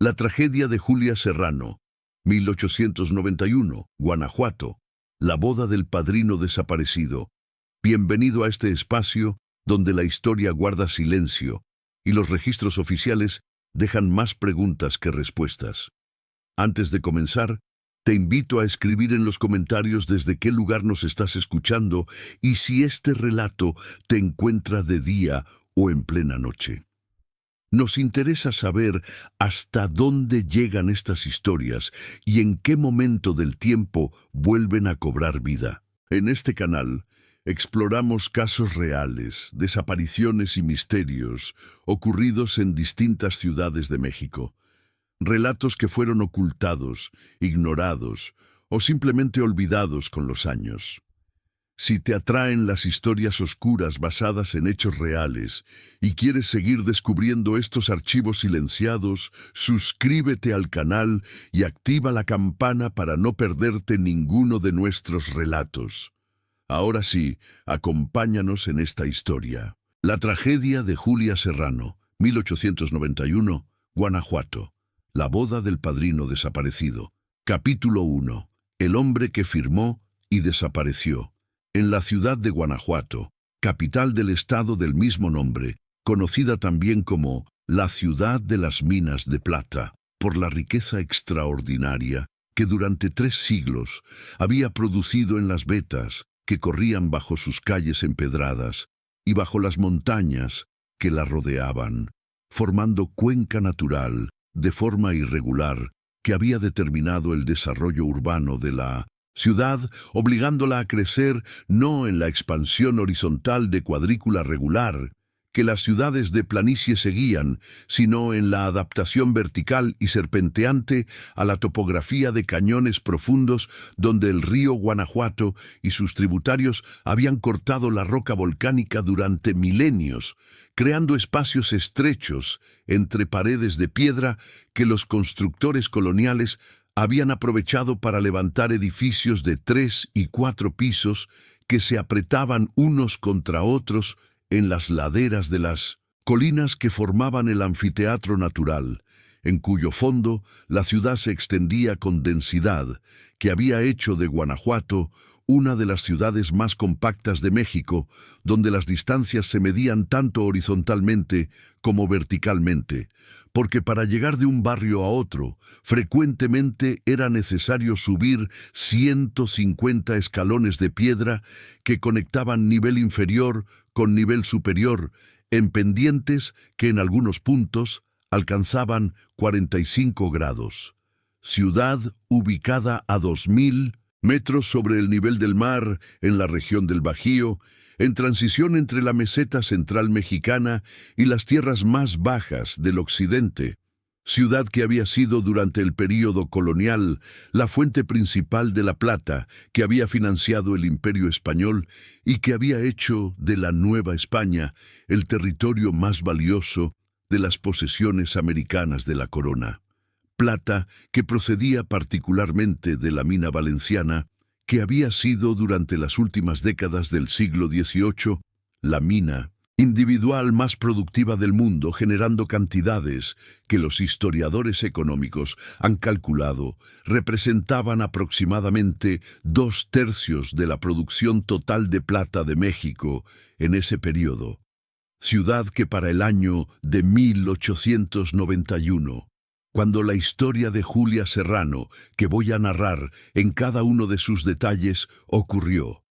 La tragedia de Julia Serrano, 1891, Guanajuato. La boda del padrino desaparecido. Bienvenido a este espacio donde la historia guarda silencio y los registros oficiales dejan más preguntas que respuestas. Antes de comenzar, te invito a escribir en los comentarios desde qué lugar nos estás escuchando y si este relato te encuentra de día o en plena noche. Nos interesa saber hasta dónde llegan estas historias y en qué momento del tiempo vuelven a cobrar vida. En este canal exploramos casos reales, desapariciones y misterios ocurridos en distintas ciudades de México. Relatos que fueron ocultados, ignorados o simplemente olvidados con los años. Si te atraen las historias oscuras basadas en hechos reales y quieres seguir descubriendo estos archivos silenciados, suscríbete al canal y activa la campana para no perderte ninguno de nuestros relatos. Ahora sí, acompáñanos en esta historia. La tragedia de Julia Serrano, 1891, Guanajuato. La boda del padrino desaparecido. Capítulo 1. El hombre que firmó y desapareció. En la ciudad de Guanajuato, capital del estado del mismo nombre, conocida también como la ciudad de las minas de plata, por la riqueza extraordinaria que durante 3 siglos había producido en las vetas que corrían bajo sus calles empedradas y bajo las montañas que la rodeaban, formando cuenca natural de forma irregular que había determinado el desarrollo urbano de la ciudad, obligándola a crecer no en la expansión horizontal de cuadrícula regular que las ciudades de planicie seguían, sino en la adaptación vertical y serpenteante a la topografía de cañones profundos donde el río Guanajuato y sus tributarios habían cortado la roca volcánica durante milenios, creando espacios estrechos entre paredes de piedra que los constructores coloniales habían aprovechado para levantar edificios de 3 y 4 pisos que se apretaban unos contra otros en las laderas de las colinas que formaban el anfiteatro natural, en cuyo fondo la ciudad se extendía con densidad, que había hecho de Guanajuato una de las ciudades más compactas de México, donde las distancias se medían tanto horizontalmente como verticalmente, porque para llegar de un barrio a otro, frecuentemente era necesario subir 150 escalones de piedra que conectaban nivel inferior con nivel superior, en pendientes que en algunos puntos alcanzaban 45 grados. Ciudad ubicada a 2000 metros sobre el nivel del mar en la región del Bajío, en transición entre la meseta central mexicana y las tierras más bajas del occidente. Ciudad que había sido durante el período colonial la fuente principal de la plata que había financiado el Imperio Español y que había hecho de la Nueva España el territorio más valioso de las posesiones americanas de la corona. Plata que procedía particularmente de la mina valenciana, que había sido durante las últimas décadas del siglo XVIII la mina individual más productiva del mundo, generando cantidades que los historiadores económicos han calculado representaban aproximadamente 2/3 de la producción total de plata de México en ese periodo. Ciudad que para el año de 1891, cuando la historia de Julia Serrano, que voy a narrar en cada uno de sus detalles, ocurrió,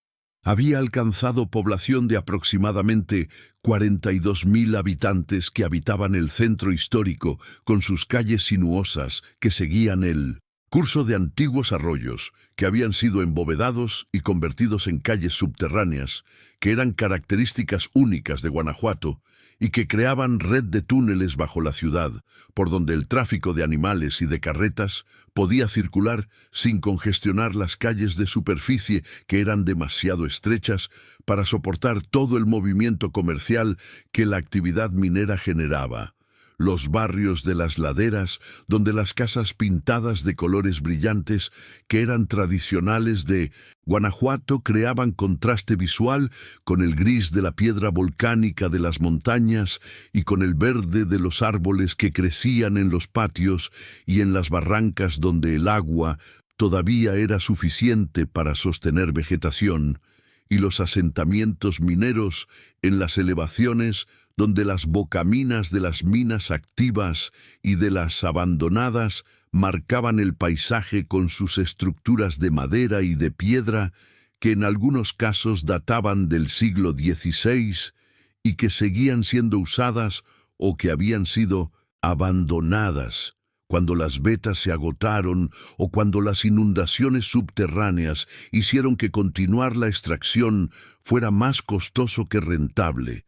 había alcanzado población de aproximadamente 42.000 habitantes que habitaban el centro histórico con sus calles sinuosas que seguían el curso de antiguos arroyos que habían sido embovedados y convertidos en calles subterráneas, que eran características únicas de Guanajuato y que creaban red de túneles bajo la ciudad, por donde el tráfico de animales y de carretas podía circular sin congestionar las calles de superficie que eran demasiado estrechas para soportar todo el movimiento comercial que la actividad minera generaba. los barrios de las laderas, donde las casas pintadas de colores brillantes, que eran tradicionales de Guanajuato, creaban contraste visual con el gris de la piedra volcánica de las montañas y con el verde de los árboles que crecían en los patios y en las barrancas donde el agua todavía era suficiente para sostener vegetación, y los asentamientos mineros en las elevaciones donde las bocaminas de las minas activas y de las abandonadas marcaban el paisaje con sus estructuras de madera y de piedra que en algunos casos databan del siglo XVI y que seguían siendo usadas o que habían sido abandonadas cuando las vetas se agotaron o cuando las inundaciones subterráneas hicieron que continuar la extracción fuera más costoso que rentable.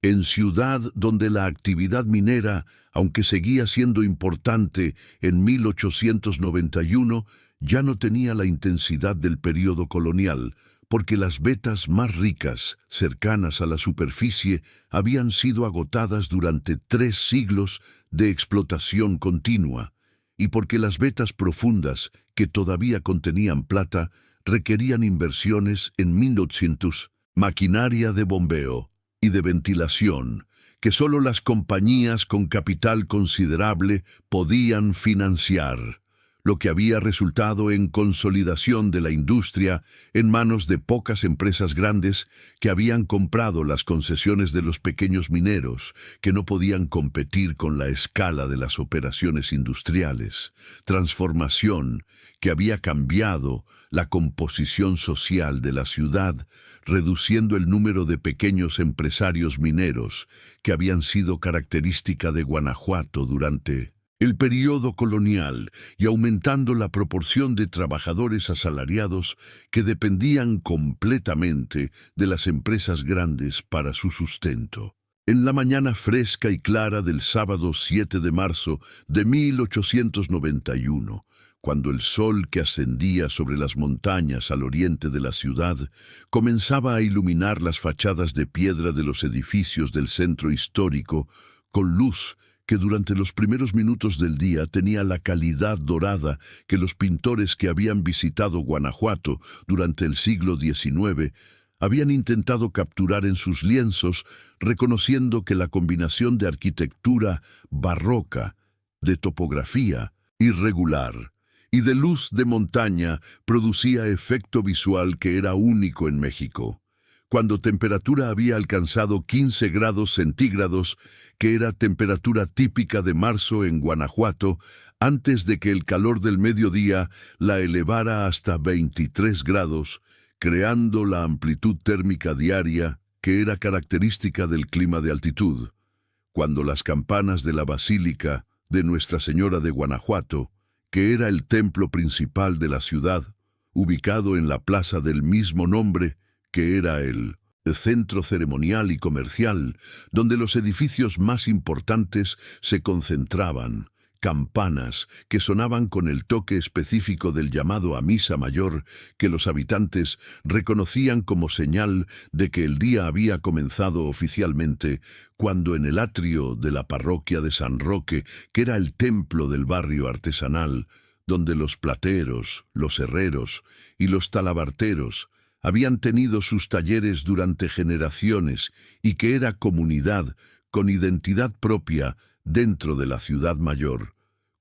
En ciudad donde la actividad minera, aunque seguía siendo importante en 1891, ya no tenía la intensidad del período colonial, porque las vetas más ricas, cercanas a la superficie, habían sido agotadas durante 3 siglos de explotación continua, y porque las vetas profundas, que todavía contenían plata, requerían inversiones en 1800, maquinaria de bombeo y de ventilación, que solo las compañías con capital considerable podían financiar, lo que había resultado en consolidación de la industria en manos de pocas empresas grandes que habían comprado las concesiones de los pequeños mineros, que no podían competir con la escala de las operaciones industriales. Transformación que había cambiado la composición social de la ciudad, reduciendo el número de pequeños empresarios mineros que habían sido característica de Guanajuato durante el período colonial y aumentando la proporción de trabajadores asalariados que dependían completamente de las empresas grandes para su sustento. En la mañana fresca y clara del sábado 7 de marzo de 1891, cuando el sol que ascendía sobre las montañas al oriente de la ciudad comenzaba a iluminar las fachadas de piedra de los edificios del centro histórico con luz que durante los primeros minutos del día tenía la calidad dorada que los pintores que habían visitado Guanajuato durante el siglo XIX habían intentado capturar en sus lienzos, reconociendo que la combinación de arquitectura barroca, de topografía irregular y de luz de montaña producía efecto visual que era único en México. Cuando temperatura había alcanzado 15 grados centígrados, que era temperatura típica de marzo en Guanajuato, antes de que el calor del mediodía la elevara hasta 23 grados, creando la amplitud térmica diaria que era característica del clima de altitud. Cuando las campanas de la Basílica de Nuestra Señora de Guanajuato, que era el templo principal de la ciudad, ubicado en la plaza del mismo nombre, que era el centro ceremonial y comercial, donde los edificios más importantes se concentraban, campanas que sonaban con el toque específico del llamado a misa mayor, que los habitantes reconocían como señal de que el día había comenzado oficialmente, cuando en el atrio de la parroquia de San Roque, que era el templo del barrio artesanal, donde los plateros, los herreros y los talabarteros habían tenido sus talleres durante generaciones y que era comunidad con identidad propia dentro de la ciudad mayor,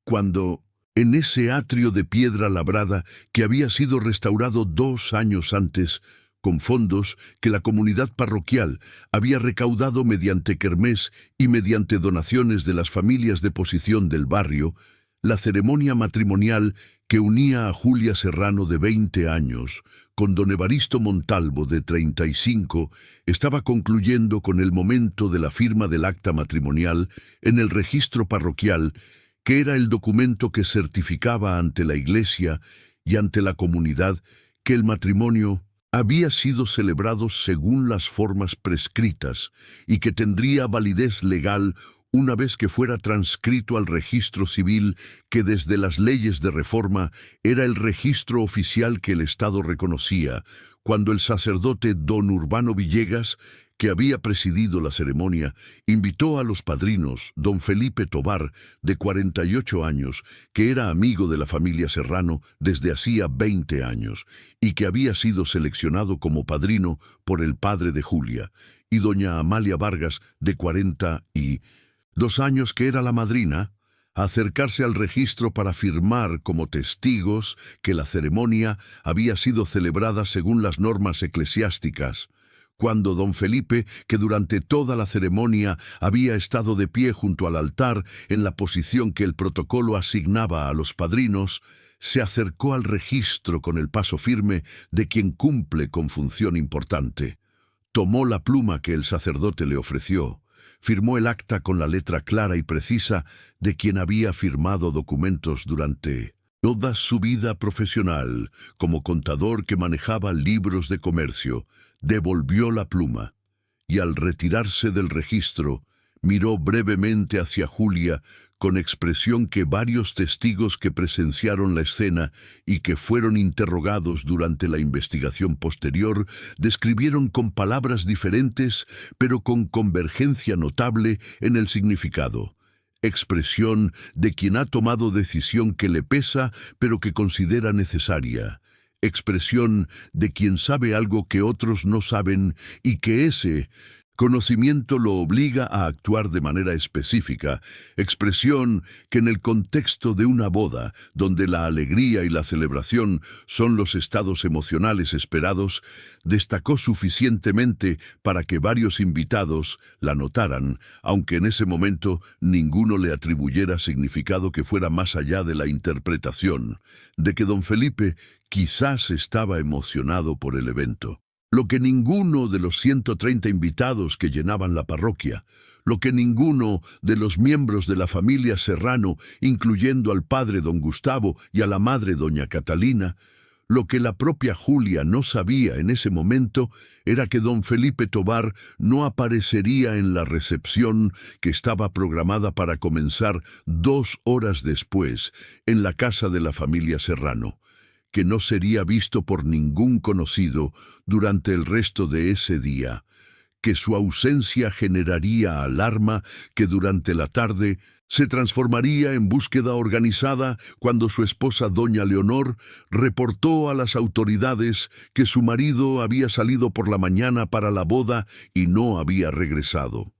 cuando en ese atrio de piedra labrada que había sido restaurado 2 años antes, con fondos que la comunidad parroquial había recaudado mediante kermés y mediante donaciones de las familias de posición del barrio, la ceremonia matrimonial que unía a Julia Serrano de 20 años con don Evaristo Montalvo de 35 estaba concluyendo con el momento de la firma del acta matrimonial en el registro parroquial, que era el documento que certificaba ante la Iglesia y ante la comunidad que el matrimonio había sido celebrado según las formas prescritas y que tendría validez legal una vez que fuera transcrito al registro civil, que desde las leyes de reforma era el registro oficial que el Estado reconocía, cuando el sacerdote don Urbano Villegas, que había presidido la ceremonia, invitó a los padrinos, don Felipe Tobar, de 48 años, que era amigo de la familia Serrano desde hacía 20 años, y que había sido seleccionado como padrino por el padre de Julia, y doña Amalia Vargas, de 42 años, que era la madrina, a acercarse al registro para firmar como testigos que la ceremonia había sido celebrada según las normas eclesiásticas. Cuando don Felipe, que durante toda la ceremonia había estado de pie junto al altar en la posición que el protocolo asignaba a los padrinos, se acercó al registro con el paso firme de quien cumple con función importante. Tomó la pluma que el sacerdote le ofreció, firmó el acta con la letra clara y precisa de quien había firmado documentos durante toda su vida profesional como contador que manejaba libros de comercio. Devolvió la pluma y al retirarse del registro miró brevemente hacia Julia con expresión que varios testigos que presenciaron la escena y que fueron interrogados durante la investigación posterior describieron con palabras diferentes pero con convergencia notable en el significado. Expresión de quien ha tomado decisión que le pesa pero que considera necesaria. Expresión de quien sabe algo que otros no saben y que ese conocimiento lo obliga a actuar de manera específica. Expresión que en el contexto de una boda, donde la alegría y la celebración son los estados emocionales esperados, destacó suficientemente para que varios invitados la notaran, aunque en ese momento ninguno le atribuyera significado que fuera más allá de la interpretación de que don Felipe quizás estaba emocionado por el evento. Lo que ninguno de los 130 invitados que llenaban la parroquia, lo que ninguno de los miembros de la familia Serrano, incluyendo al padre don Gustavo y a la madre doña Catalina, lo que la propia Julia no sabía en ese momento era que don Felipe Tobar no aparecería en la recepción que estaba programada para comenzar 2 horas después en la casa de la familia Serrano, que no sería visto por ningún conocido durante el resto de ese día, que su ausencia generaría alarma que durante la tarde se transformaría en búsqueda organizada cuando su esposa doña Leonor reportó a las autoridades que su marido había salido por la mañana para la boda y no había regresado,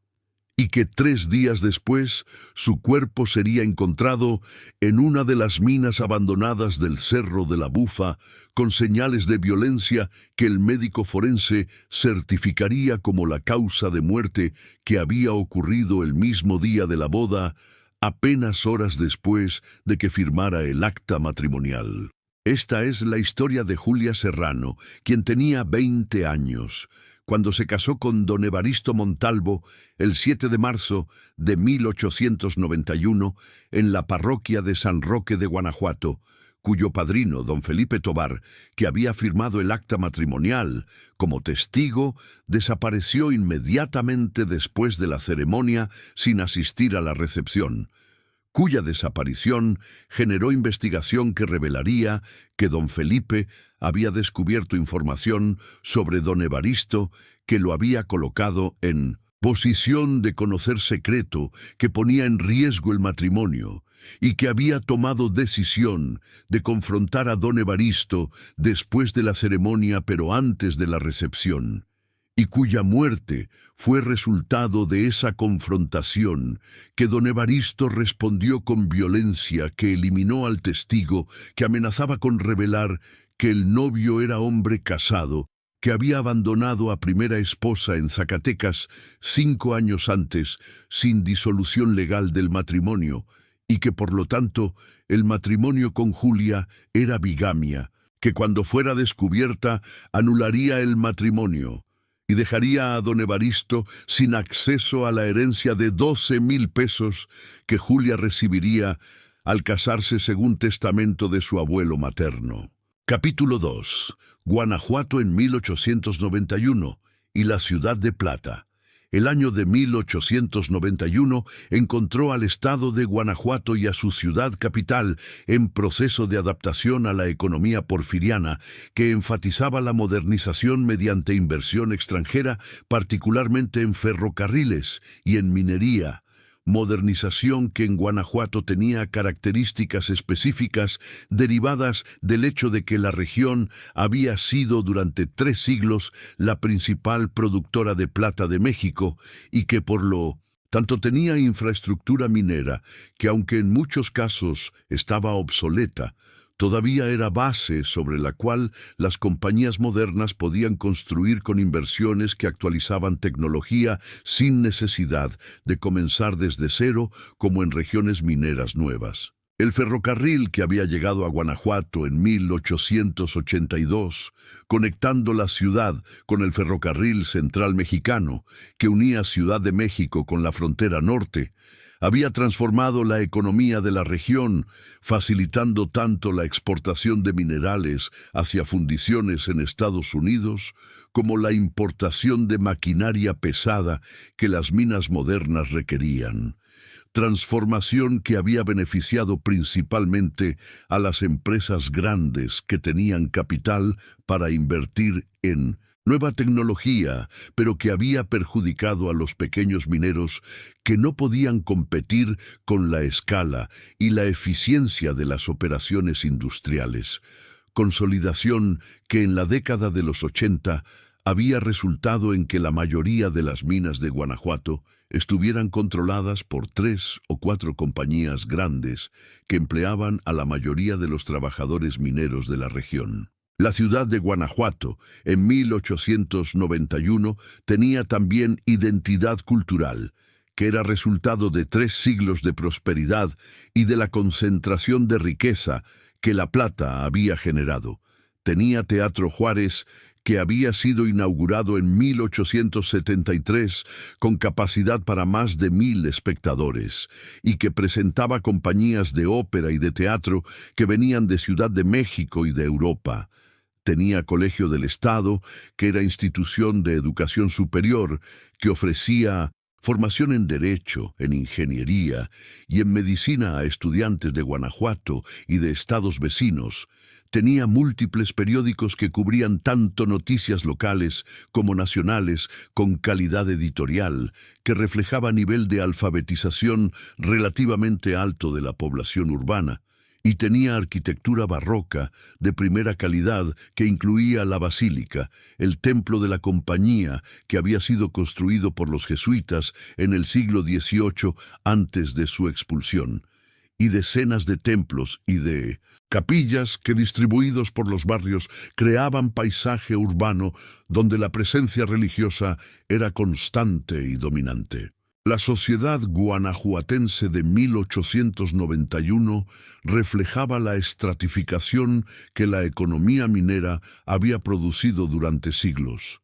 y que 3 días después su cuerpo sería encontrado en una de las minas abandonadas del Cerro de la Bufa, con señales de violencia que el médico forense certificaría como la causa de muerte que había ocurrido el mismo día de la boda, apenas horas después de que firmara el acta matrimonial. Esta es la historia de Julia Serrano, quien tenía 20 años, cuando se casó con don Evaristo Montalvo el 7 de marzo de 1891 en la parroquia de San Roque de Guanajuato, cuyo padrino, don Felipe Tobar, que había firmado el acta matrimonial como testigo, desapareció inmediatamente después de la ceremonia sin asistir a la recepción, cuya desaparición generó investigación que revelaría que don Felipe había descubierto información sobre don Evaristo que lo había colocado en posición de conocer secreto que ponía en riesgo el matrimonio y que había tomado decisión de confrontar a don Evaristo después de la ceremonia pero antes de la recepción, y cuya muerte fue resultado de esa confrontación, que don Evaristo respondió con violencia que eliminó al testigo que amenazaba con revelar que el novio era hombre casado, que había abandonado a primera esposa en Zacatecas 5 años antes, sin disolución legal del matrimonio, y que por lo tanto el matrimonio con Julia era bigamia, que cuando fuera descubierta anularía el matrimonio y dejaría a don Evaristo sin acceso a la herencia de 12,000 pesos que Julia recibiría al casarse según testamento de su abuelo materno. Capítulo 2. Guanajuato en 1891 y la ciudad de Plata. el año de 1891 encontró al estado de Guanajuato y a su ciudad capital en proceso de adaptación a la economía porfiriana, que enfatizaba la modernización mediante inversión extranjera, particularmente en ferrocarriles y en minería. Modernización que en Guanajuato tenía características específicas derivadas del hecho de que la región había sido durante 3 siglos la principal productora de plata de México y que por lo tanto tenía infraestructura minera que, aunque en muchos casos estaba obsoleta, todavía era base sobre la cual las compañías modernas podían construir con inversiones que actualizaban tecnología sin necesidad de comenzar desde cero como en regiones mineras nuevas. El ferrocarril que había llegado a Guanajuato en 1882, conectando la ciudad con el ferrocarril central mexicano, que unía Ciudad de México con la frontera norte, había transformado la economía de la región, facilitando tanto la exportación de minerales hacia fundiciones en Estados Unidos como la importación de maquinaria pesada que las minas modernas requerían. Transformación que había beneficiado principalmente a las empresas grandes que tenían capital para invertir en nueva tecnología, pero que había perjudicado a los pequeños mineros que no podían competir con la escala y la eficiencia de las operaciones industriales. Consolidación que en la década de los 80 había resultado en que la mayoría de las minas de Guanajuato estuvieran controladas por 3 o 4 compañías grandes que empleaban a la mayoría de los trabajadores mineros de la región. La ciudad de Guanajuato, en 1891, tenía también identidad cultural, que era resultado de 3 siglos de prosperidad y de la concentración de riqueza que la plata había generado. Tenía Teatro Juárez, que había sido inaugurado en 1873 con capacidad para más de 1000 espectadores y que presentaba compañías de ópera y de teatro que venían de Ciudad de México y de Europa. Tenía Colegio del Estado, que era institución de educación superior, que ofrecía formación en Derecho, en Ingeniería y en Medicina a estudiantes de Guanajuato y de estados vecinos. Tenía múltiples periódicos que cubrían tanto noticias locales como nacionales con calidad editorial, que reflejaba nivel de alfabetización relativamente alto de la población urbana. Y tenía arquitectura barroca de primera calidad que incluía la basílica, el templo de la compañía que había sido construido por los jesuitas en el siglo XVIII antes de su expulsión, y decenas de templos y de capillas que distribuidos por los barrios creaban paisaje urbano donde la presencia religiosa era constante y dominante. La sociedad guanajuatense de 1891 reflejaba la estratificación que la economía minera había producido durante siglos.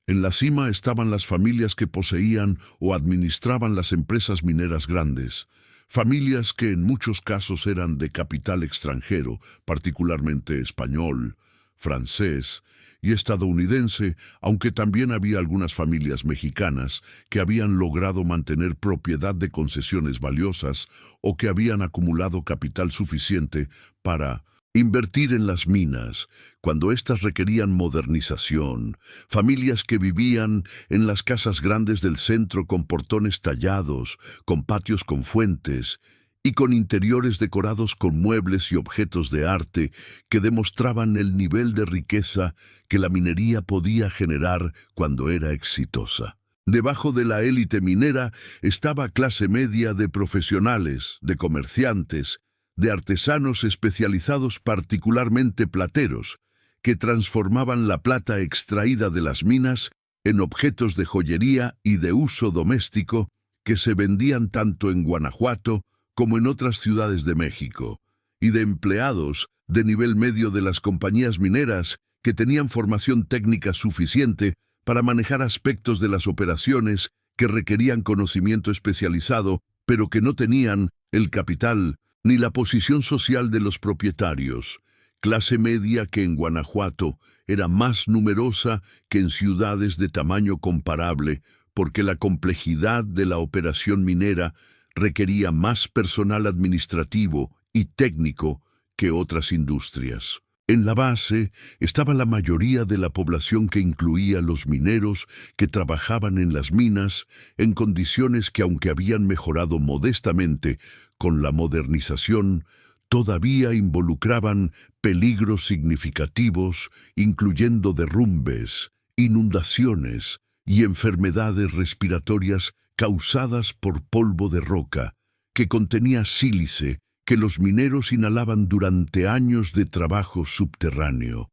En la cima estaban las familias que poseían o administraban las empresas mineras grandes, familias que en muchos casos eran de capital extranjero, particularmente español, francés y estadounidense, aunque también había algunas familias mexicanas que habían logrado mantener propiedad de concesiones valiosas o que habían acumulado capital suficiente para invertir en las minas, cuando éstas requerían modernización, familias que vivían en las casas grandes del centro con portones tallados, con patios con fuentes, y con interiores decorados con muebles y objetos de arte que demostraban el nivel de riqueza que la minería podía generar cuando era exitosa. Debajo de la élite minera estaba clase media de profesionales, de comerciantes, de artesanos especializados, particularmente plateros, que transformaban la plata extraída de las minas en objetos de joyería y de uso doméstico que se vendían tanto en Guanajuato como en otras ciudades de México, y de empleados de nivel medio de las compañías mineras que tenían formación técnica suficiente para manejar aspectos de las operaciones que requerían conocimiento especializado, pero que no tenían el capital ni la posición social de los propietarios. Clase media que en Guanajuato era más numerosa que en ciudades de tamaño comparable, porque la complejidad de la operación minera requería más personal administrativo y técnico que otras industrias. En la base estaba la mayoría de la población, que incluía los mineros que trabajaban en las minas en condiciones que, aunque habían mejorado modestamente con la modernización, todavía involucraban peligros significativos, incluyendo derrumbes, inundaciones y enfermedades respiratorias causadas por polvo de roca, que contenía sílice que los mineros inhalaban durante años de trabajo subterráneo.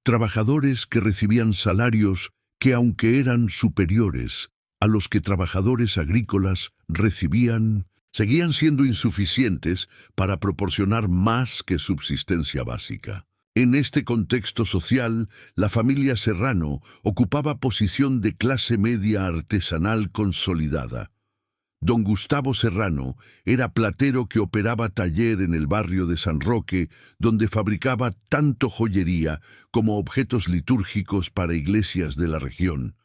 Trabajadores que recibían salarios que, aunque eran superiores a los que trabajadores agrícolas recibían, seguían siendo insuficientes para proporcionar más que subsistencia básica. En este contexto social, la familia Serrano ocupaba posición de clase media artesanal consolidada. Don Gustavo Serrano era platero que operaba taller en el barrio de San Roque, donde fabricaba tanto joyería como objetos litúrgicos para iglesias de la región.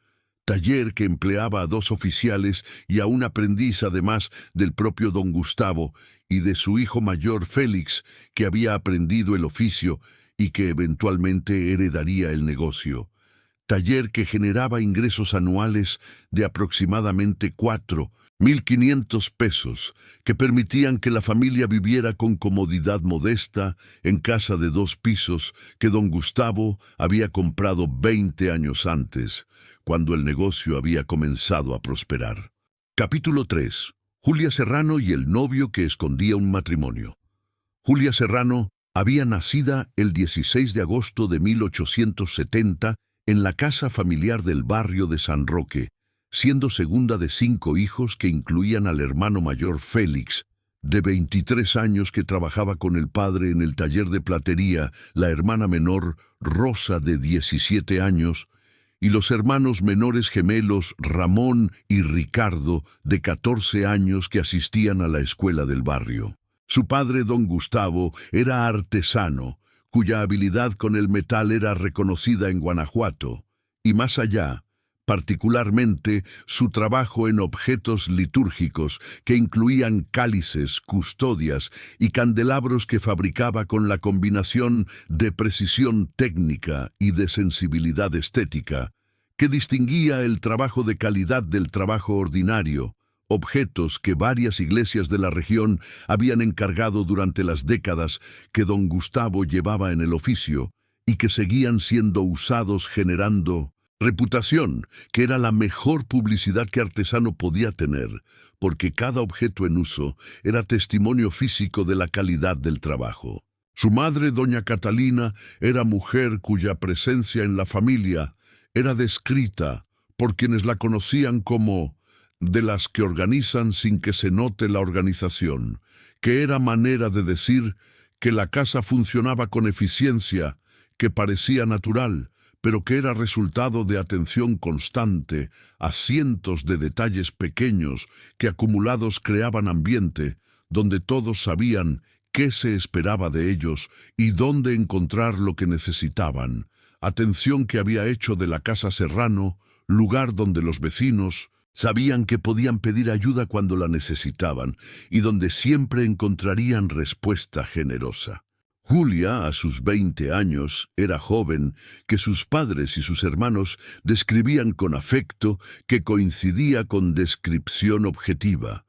Taller que empleaba a 2 oficiales y a un aprendiz, además del propio don Gustavo y de su hijo mayor Félix, que había aprendido el oficio y que eventualmente heredaría el negocio. Taller que generaba ingresos anuales de aproximadamente 4.500 pesos, que permitían que la familia viviera con comodidad modesta en casa de 2 pisos que don Gustavo había comprado 20 años antes, cuando el negocio había comenzado a prosperar. Capítulo 3. Julia Serrano y el novio que escondía un matrimonio. Julia Serrano había nacido el 16 de agosto de 1870 en la casa familiar del barrio de San Roque, siendo segunda de 5 hijos que incluían al hermano mayor Félix, de 23 años, que trabajaba con el padre en el taller de platería, la hermana menor Rosa, de 17 años, y los hermanos menores gemelos Ramón y Ricardo, de 14 años, que asistían a la escuela del barrio. Su padre, don Gustavo, era artesano, cuya habilidad con el metal era reconocida en Guanajuato, y más allá, particularmente su trabajo en objetos litúrgicos que incluían cálices, custodias y candelabros que fabricaba con la combinación de precisión técnica y de sensibilidad estética, que distinguía el trabajo de calidad del trabajo ordinario, objetos que varias iglesias de la región habían encargado durante las décadas que don Gustavo llevaba en el oficio y que seguían siendo usados, generando reputación, que era la mejor publicidad que artesano podía tener, porque cada objeto en uso era testimonio físico de la calidad del trabajo. Su madre, doña Catalina, era mujer cuya presencia en la familia era descrita por quienes la conocían como de las que organizan sin que se note la organización, que era manera de decir que la casa funcionaba con eficiencia, que parecía natural, pero que era resultado de atención constante a cientos de detalles pequeños que acumulados creaban ambiente, donde todos sabían qué se esperaba de ellos y dónde encontrar lo que necesitaban. Atención que había hecho de la casa Serrano lugar donde los vecinos sabían que podían pedir ayuda cuando la necesitaban y donde siempre encontrarían respuesta generosa. Julia, a sus 20 años, era joven que sus padres y sus hermanos describían con afecto, que coincidía con descripción objetiva.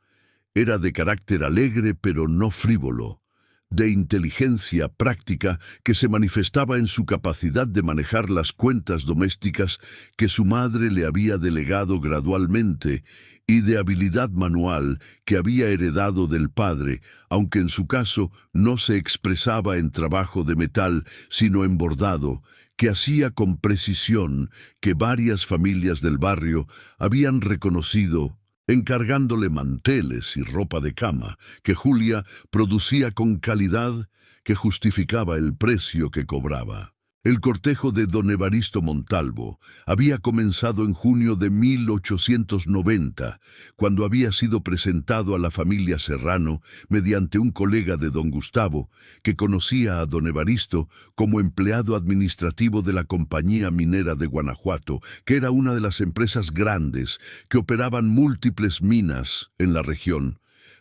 Era de carácter alegre pero no frívolo, de inteligencia práctica que se manifestaba en su capacidad de manejar las cuentas domésticas que su madre le había delegado gradualmente y de habilidad manual que había heredado del padre, aunque en su caso no se expresaba en trabajo de metal, sino en bordado, que hacía con precisión que varias familias del barrio habían reconocido, encargándole manteles y ropa de cama que Julia producía con calidad que justificaba el precio que cobraba. El cortejo de don Evaristo Montalvo había comenzado en junio de 1890, cuando había sido presentado a la familia Serrano mediante un colega de don Gustavo, que conocía a don Evaristo como empleado administrativo de la Compañía Minera de Guanajuato, que era una de las empresas grandes que operaban múltiples minas en la región.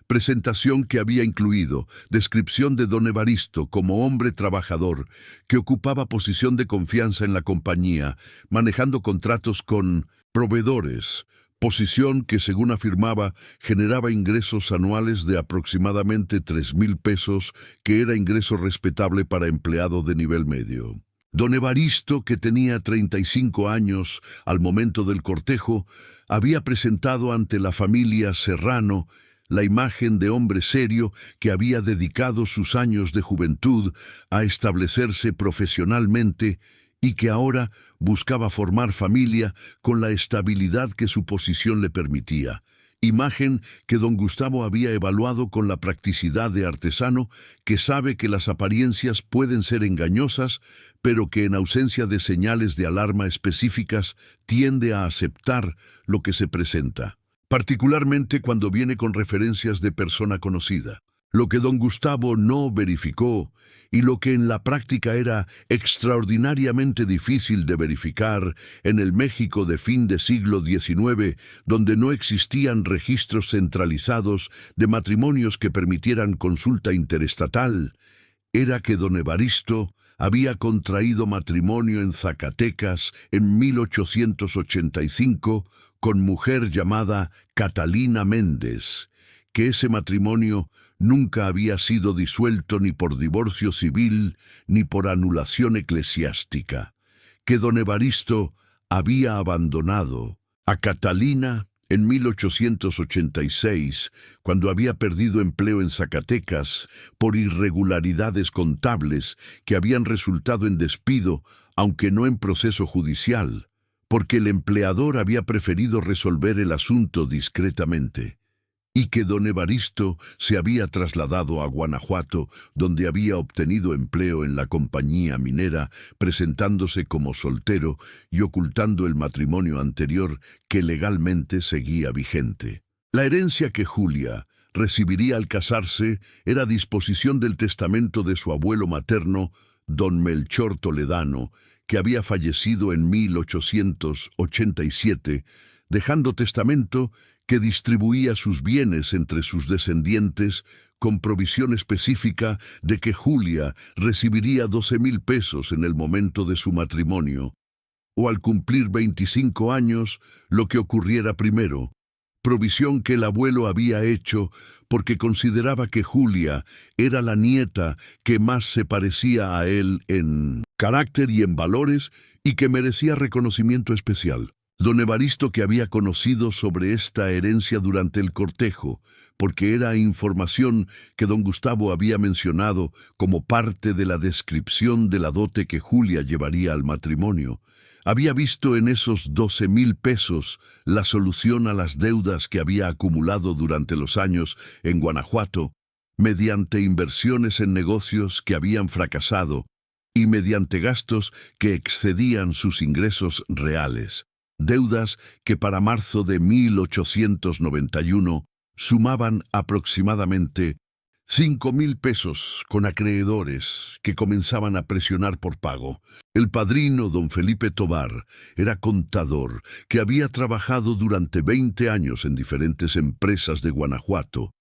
Presentación que había incluido descripción de don Evaristo como hombre trabajador que ocupaba posición de confianza en la compañía, manejando contratos con proveedores, posición que, según afirmaba, generaba ingresos anuales de aproximadamente 3,000 pesos, que era ingreso respetable para empleado de nivel medio. Don Evaristo, que tenía 35 años al momento del cortejo, había presentado ante la familia Serrano la imagen de hombre serio que había dedicado sus años de juventud a establecerse profesionalmente y que ahora buscaba formar familia con la estabilidad que su posición le permitía. Imagen que don Gustavo había evaluado con la practicidad de artesano que sabe que las apariencias pueden ser engañosas, pero que en ausencia de señales de alarma específicas tiende a aceptar lo que se presenta, particularmente cuando viene con referencias de persona conocida. Lo que don Gustavo no verificó, y lo que en la práctica era extraordinariamente difícil de verificar en el México de fin de siglo XIX, donde no existían registros centralizados de matrimonios que permitieran consulta interestatal, era que don Evaristo había contraído matrimonio en Zacatecas en 1885 con mujer llamada Catalina Méndez, que ese matrimonio nunca había sido disuelto ni por divorcio civil ni por anulación eclesiástica, que don Evaristo había abandonado a Catalina en 1886, cuando había perdido empleo en Zacatecas por irregularidades contables que habían resultado en despido, aunque no en proceso judicial, porque el empleador había preferido resolver el asunto discretamente, y que don Evaristo se había trasladado a Guanajuato, donde había obtenido empleo en la compañía minera, presentándose como soltero y ocultando el matrimonio anterior que legalmente seguía vigente. La herencia que Julia recibiría al casarse era disposición del testamento de su abuelo materno, don Melchor Toledano, que había fallecido en 1887, dejando testamento que distribuía sus bienes entre sus descendientes con provisión específica de que Julia recibiría 12,000 pesos en el momento de su matrimonio, o al cumplir 25 años, lo que ocurriera primero, provisión que el abuelo había hecho porque consideraba que Julia era la nieta que más se parecía a él en carácter y en valores y que merecía reconocimiento especial. Don Evaristo, que había conocido sobre esta herencia durante el cortejo, porque era información que don Gustavo había mencionado como parte de la descripción de la dote que Julia llevaría al matrimonio, había visto en esos 12,000 pesos la solución a las deudas que había acumulado durante los años en Guanajuato, mediante inversiones en negocios que habían fracasado y mediante gastos que excedían sus ingresos reales. Deudas que para marzo de 1891 sumaban aproximadamente 5,000 pesos con acreedores que comenzaban a presionar por pago. El padrino, don Felipe Tobar, era contador que había trabajado durante 20 años en diferentes empresas de Guanajuato,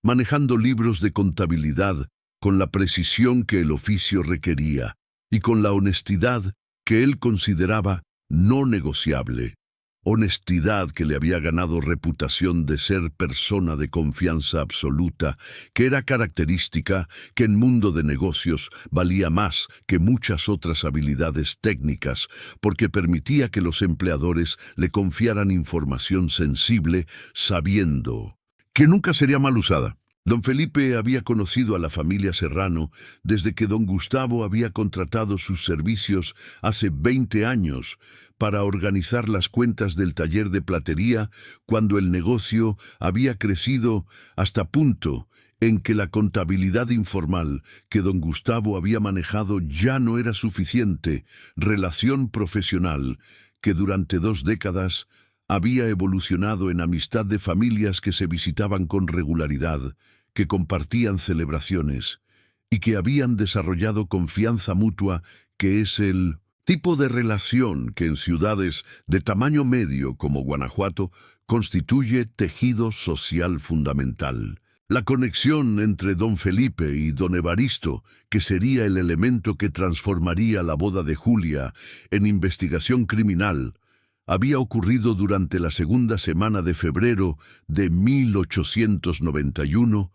manejando libros de contabilidad con la precisión que el oficio requería y con la honestidad que él consideraba no negociable, honestidad que le había ganado reputación de ser persona de confianza absoluta, que era característica que en mundo de negocios valía más que muchas otras habilidades técnicas, porque permitía que los empleadores le confiaran información sensible, sabiendo que nunca sería mal usada. Don Felipe había conocido a la familia Serrano desde que don Gustavo había contratado sus servicios hace 20 años para organizar las cuentas del taller de platería, cuando el negocio había crecido hasta punto en que la contabilidad informal que don Gustavo había manejado ya no era suficiente, relación profesional que durante 2 décadas había evolucionado en amistad de familias que se visitaban con regularidad, que compartían celebraciones y que habían desarrollado confianza mutua, que es el tipo de relación que en ciudades de tamaño medio como Guanajuato constituye tejido social fundamental. La conexión entre don Felipe y don Evaristo, que sería el elemento que transformaría la boda de Julia en investigación criminal, había ocurrido durante la segunda semana de febrero de 1891,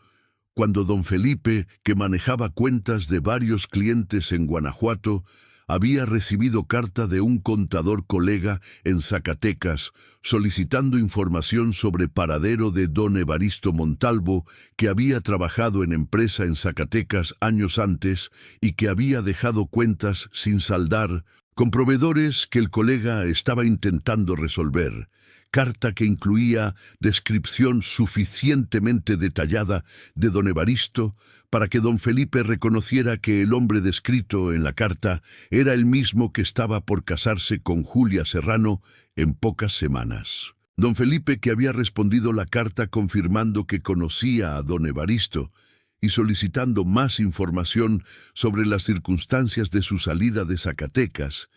cuando don Felipe, que manejaba cuentas de varios clientes en Guanajuato, había recibido carta de un contador colega en Zacatecas solicitando información sobre paradero de don Evaristo Montalvo, que había trabajado en empresa en Zacatecas años antes y que había dejado cuentas sin saldar con proveedores que el colega estaba intentando resolver. Carta que incluía descripción suficientemente detallada de don Evaristo para que don Felipe reconociera que el hombre descrito en la carta era el mismo que estaba por casarse con Julia Serrano en pocas semanas. Don Felipe, que había respondido la carta confirmando que conocía a don Evaristo y solicitando más información sobre las circunstancias de su salida de Zacatecas,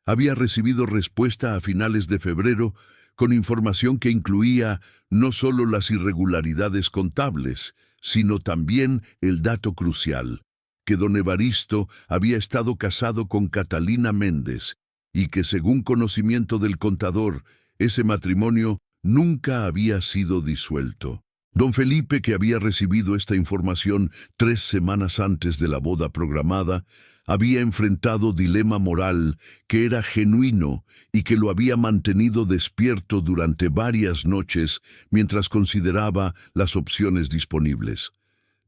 había recibido respuesta a finales de febrero con información que incluía no solo las irregularidades contables, sino también el dato crucial, que don Evaristo había estado casado con Catalina Méndez y que, según conocimiento del contador, ese matrimonio nunca había sido disuelto. Don Felipe, que había recibido esta información 3 semanas antes de la boda programada, había enfrentado dilema moral que era genuino y que lo había mantenido despierto durante varias noches mientras consideraba las opciones disponibles.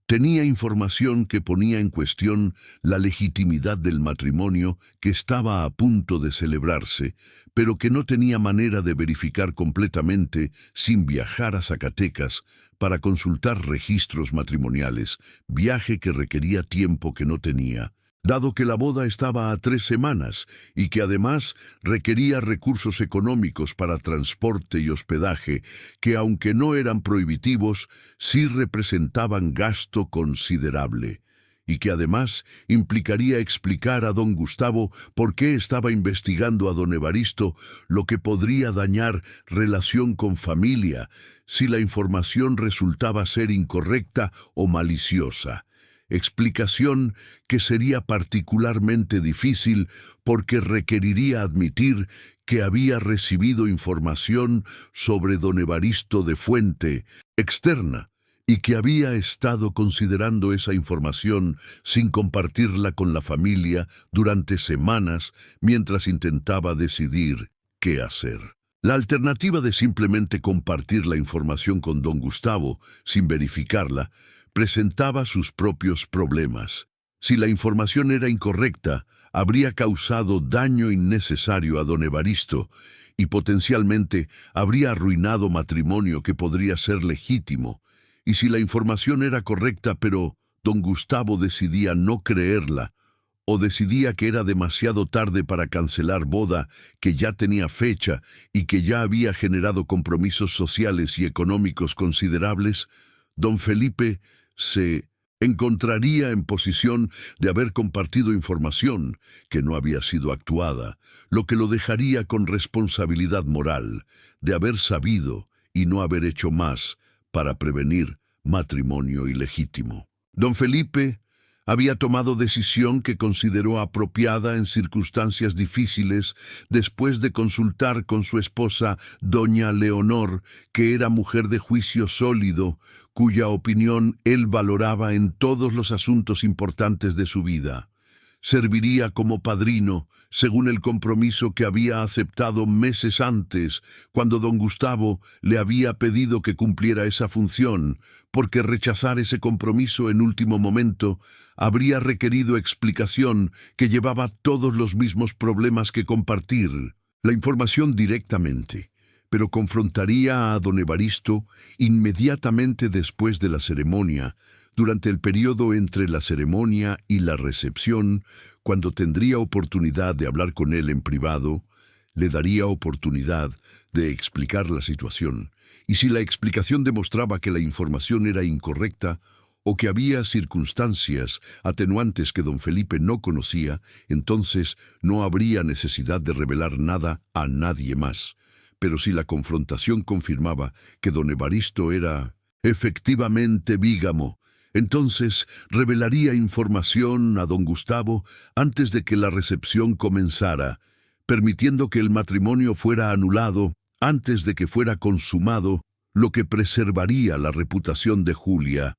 Tenía información que ponía en cuestión la legitimidad del matrimonio que estaba a punto de celebrarse, pero que no tenía manera de verificar completamente sin viajar a Zacatecas para consultar registros matrimoniales, viaje que requería tiempo que no tenía, dado que la boda estaba a 3 semanas y que además requería recursos económicos para transporte y hospedaje, que aunque no eran prohibitivos, sí representaban gasto considerable, y que además implicaría explicar a don Gustavo por qué estaba investigando a don Evaristo, lo que podría dañar relación con familia si la información resultaba ser incorrecta o maliciosa. Explicación que sería particularmente difícil porque requeriría admitir que había recibido información sobre don Evaristo de fuente externa y que había estado considerando esa información sin compartirla con la familia durante semanas mientras intentaba decidir qué hacer. La alternativa de simplemente compartir la información con don Gustavo sin verificarla presentaba sus propios problemas. Si la información era incorrecta, habría causado daño innecesario a don Evaristo y potencialmente habría arruinado matrimonio que podría ser legítimo. Y si la información era correcta, pero don Gustavo decidía no creerla, o decidía que era demasiado tarde para cancelar boda que ya tenía fecha y que ya había generado compromisos sociales y económicos considerables, don Felipe se encontraría en posición de haber compartido información que no había sido actuada, lo que lo dejaría con responsabilidad moral de haber sabido y no haber hecho más para prevenir matrimonio ilegítimo. Don Felipe había tomado decisión que consideró apropiada en circunstancias difíciles después de consultar con su esposa, doña Leonor, que era mujer de juicio sólido, cuya opinión él valoraba en todos los asuntos importantes de su vida. Serviría como padrino, según el compromiso que había aceptado meses antes, cuando don Gustavo le había pedido que cumpliera esa función, porque rechazar ese compromiso en último momento habría requerido explicación que llevaba todos los mismos problemas que compartir la información directamente, pero confrontaría a don Evaristo inmediatamente después de la ceremonia, durante el periodo entre la ceremonia y la recepción, cuando tendría oportunidad de hablar con él en privado. Le daría oportunidad de explicar la situación, y si la explicación demostraba que la información era incorrecta o que había circunstancias atenuantes que don Felipe no conocía, entonces no habría necesidad de revelar nada a nadie más. Pero si la confrontación confirmaba que don Evaristo era efectivamente bígamo, entonces revelaría información a don Gustavo antes de que la recepción comenzara, permitiendo que el matrimonio fuera anulado antes de que fuera consumado, lo que preservaría la reputación de Julia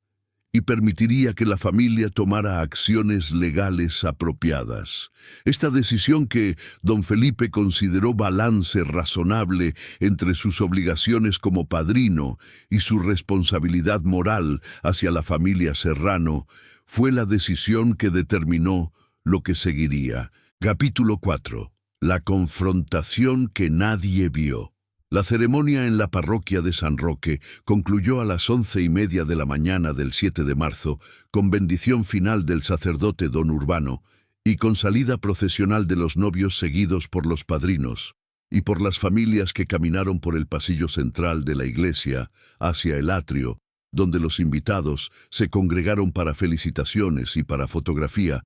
y permitiría que la familia tomara acciones legales apropiadas. Esta decisión, que don Felipe consideró balance razonable entre sus obligaciones como padrino y su responsabilidad moral hacia la familia Serrano, fue la decisión que determinó lo que seguiría. Capítulo 4. La confrontación que nadie vio. La ceremonia en la parroquia de San Roque concluyó a las 11:30 de la mañana del 7 de marzo, con bendición final del sacerdote don Urbano, y con salida procesional de los novios seguidos por los padrinos, y por las familias que caminaron por el pasillo central de la iglesia hacia el atrio, donde los invitados se congregaron para felicitaciones y para fotografía,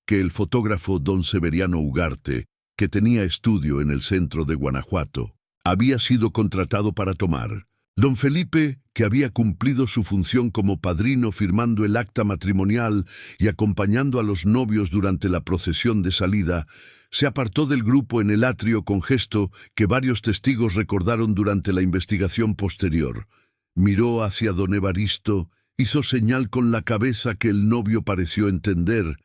que el fotógrafo don Severiano Ugarte, que tenía estudio en el centro de Guanajuato, había sido contratado para tomar. Don Felipe, que había cumplido su función como padrino firmando el acta matrimonial y acompañando a los novios durante la procesión de salida, se apartó del grupo en el atrio con gesto que varios testigos recordaron durante la investigación posterior. Miró hacia don Evaristo, hizo señal con la cabeza que el novio pareció entender,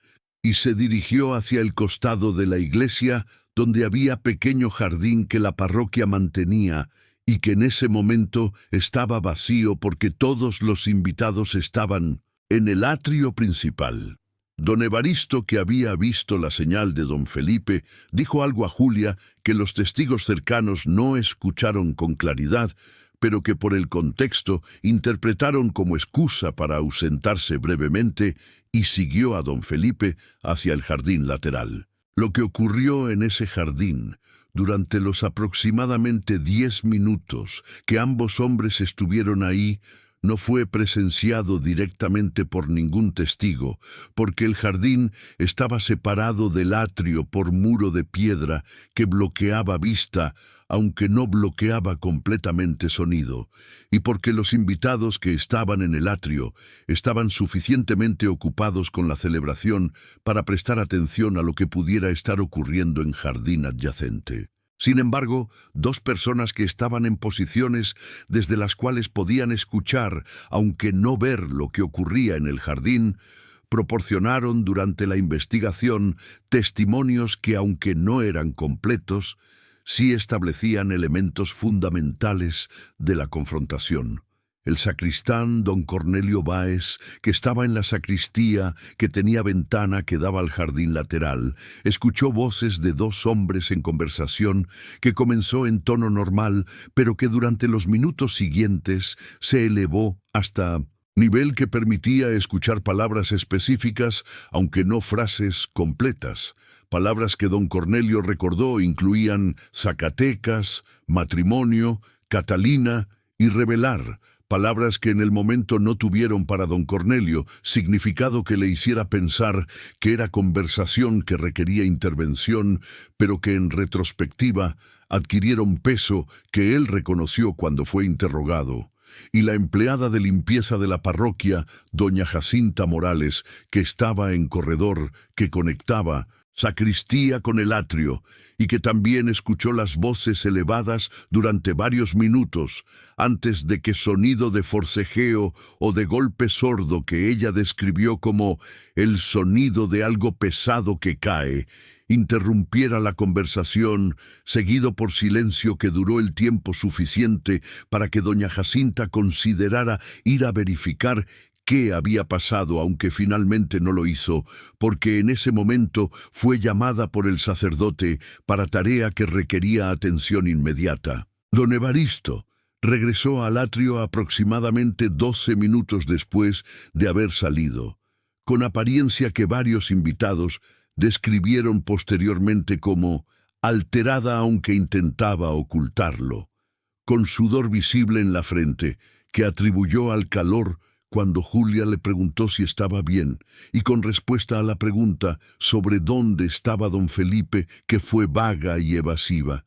y se dirigió hacia el costado de la iglesia, donde había pequeño jardín que la parroquia mantenía y que en ese momento estaba vacío porque todos los invitados estaban en el atrio principal. Don Evaristo, que había visto la señal de don Felipe, dijo algo a Julia que los testigos cercanos no escucharon con claridad, pero que por el contexto interpretaron como excusa para ausentarse brevemente, y siguió a don Felipe hacia el jardín lateral. Lo que ocurrió en ese jardín durante los aproximadamente 10 minutos que ambos hombres estuvieron ahí no fue presenciado directamente por ningún testigo, porque el jardín estaba separado del atrio por muro de piedra que bloqueaba vista, aunque no bloqueaba completamente sonido, y porque los invitados que estaban en el atrio estaban suficientemente ocupados con la celebración para prestar atención a lo que pudiera estar ocurriendo en jardín adyacente. Sin embargo, dos personas que estaban en posiciones desde las cuales podían escuchar, aunque no ver lo que ocurría en el jardín, proporcionaron durante la investigación testimonios que, aunque no eran completos, sí establecían elementos fundamentales de la confrontación. El sacristán don Cornelio Báez, que estaba en la sacristía que tenía ventana que daba al jardín lateral, escuchó voces de dos hombres en conversación que comenzó en tono normal, pero que durante los minutos siguientes se elevó hasta nivel que permitía escuchar palabras específicas, aunque no frases completas. Palabras que don Cornelio recordó incluían Zacatecas, matrimonio, Catalina y revelar, palabras que en el momento no tuvieron para don Cornelio significado que le hiciera pensar que era conversación que requería intervención, pero que en retrospectiva adquirieron peso que él reconoció cuando fue interrogado. Y la empleada de limpieza de la parroquia, doña Jacinta Morales, que estaba en corredor que conectaba sacristía con el atrio, y que también escuchó las voces elevadas durante varios minutos, antes de que sonido de forcejeo o de golpe sordo que ella describió como el sonido de algo pesado que cae, interrumpiera la conversación, seguido por silencio que duró el tiempo suficiente para que doña Jacinta considerara ir a verificar qué había pasado, aunque finalmente no lo hizo, porque en ese momento fue llamada por el sacerdote para tarea que requería atención inmediata. Don Evaristo regresó al atrio aproximadamente 12 minutos después de haber salido, con apariencia que varios invitados describieron posteriormente como alterada aunque intentaba ocultarlo, con sudor visible en la frente, que atribuyó al calor cuando Julia le preguntó si estaba bien, y con respuesta a la pregunta sobre dónde estaba don Felipe, que fue vaga y evasiva.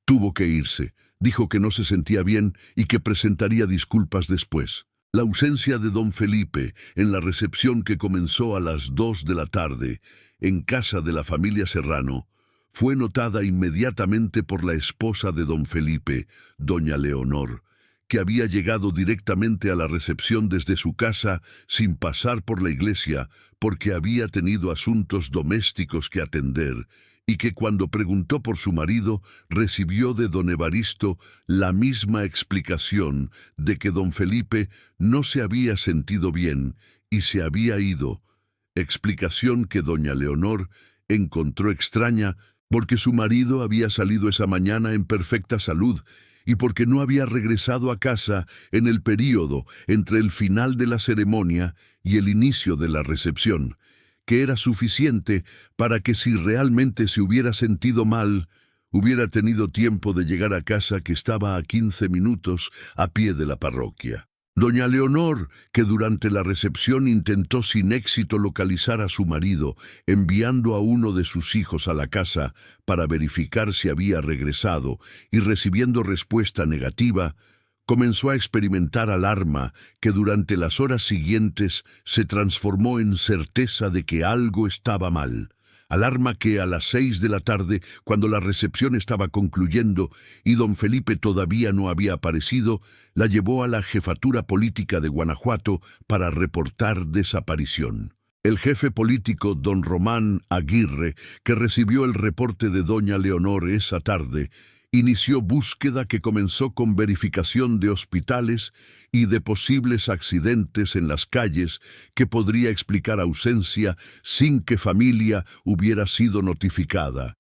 Tuvo que irse. Dijo que no se sentía bien y que presentaría disculpas después. La ausencia de don Felipe en la recepción que comenzó a las 2 de la tarde en casa de la familia Serrano fue notada inmediatamente por la esposa de don Felipe, doña Leonor, que había llegado directamente a la recepción desde su casa sin pasar por la iglesia porque había tenido asuntos domésticos que atender, y que cuando preguntó por su marido recibió de don Evaristo la misma explicación de que don Felipe no se había sentido bien y se había ido, explicación que doña Leonor encontró extraña porque su marido había salido esa mañana en perfecta salud y porque no había regresado a casa en el período entre el final de la ceremonia y el inicio de la recepción, que era suficiente para que si realmente se hubiera sentido mal, hubiera tenido tiempo de llegar a casa, que estaba a 15 minutos a pie de la parroquia. Doña Leonor, que durante la recepción intentó sin éxito localizar a su marido, enviando a uno de sus hijos a la casa para verificar si había regresado y recibiendo respuesta negativa, comenzó a experimentar alarma que durante las horas siguientes se transformó en certeza de que algo estaba mal. Alarma que a las 6 de la tarde, cuando la recepción estaba concluyendo y don Felipe todavía no había aparecido, la llevó a la jefatura política de Guanajuato para reportar desaparición. El jefe político, don Román Aguirre, que recibió el reporte de doña Leonor esa tarde, inició búsqueda que comenzó con verificación de hospitales y de posibles accidentes en las calles que podría explicar ausencia sin que familia hubiera sido notificada.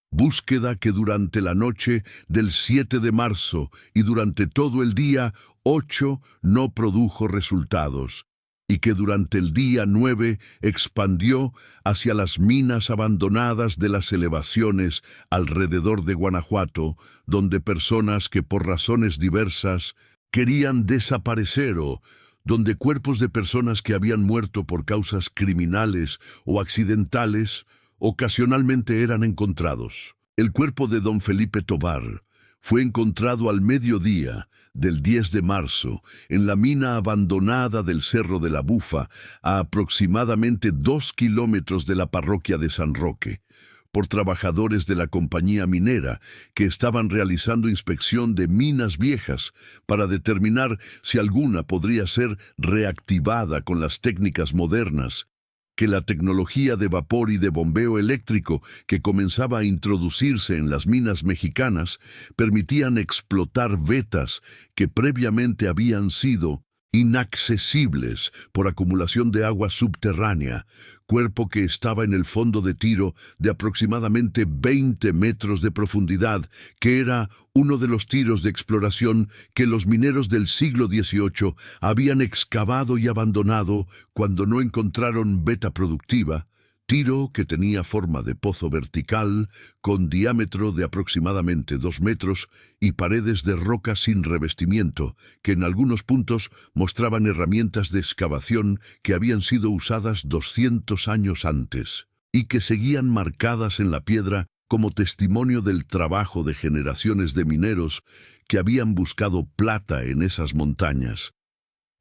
Búsqueda que durante la noche del 7 de marzo y durante todo el día 8 no produjo resultados, y que durante el día 9 expandió hacia las minas abandonadas de las elevaciones alrededor de Guanajuato, donde personas que por razones diversas querían desaparecer o donde cuerpos de personas que habían muerto por causas criminales o accidentales ocasionalmente eran encontrados. El cuerpo de don Felipe Tovar fue encontrado al mediodía del 10 de marzo en la mina abandonada del Cerro de la Bufa, a aproximadamente 2 kilómetros de la parroquia de San Roque, por trabajadores de la compañía minera que estaban realizando inspección de minas viejas para determinar si alguna podría ser reactivada con las técnicas modernas que la tecnología de vapor y de bombeo eléctrico que comenzaba a introducirse en las minas mexicanas permitían explotar vetas que previamente habían sido inaccesibles por acumulación de agua subterránea, cuerpo que estaba en el fondo de tiro de aproximadamente 20 metros de profundidad, que era uno de los tiros de exploración que los mineros del siglo XVIII habían excavado y abandonado cuando no encontraron veta productiva, tiro que tenía forma de pozo vertical, con diámetro de aproximadamente 2 metros y paredes de roca sin revestimiento, que en algunos puntos mostraban herramientas de excavación que habían sido usadas 200 años antes, y que seguían marcadas en la piedra como testimonio del trabajo de generaciones de mineros que habían buscado plata en esas montañas.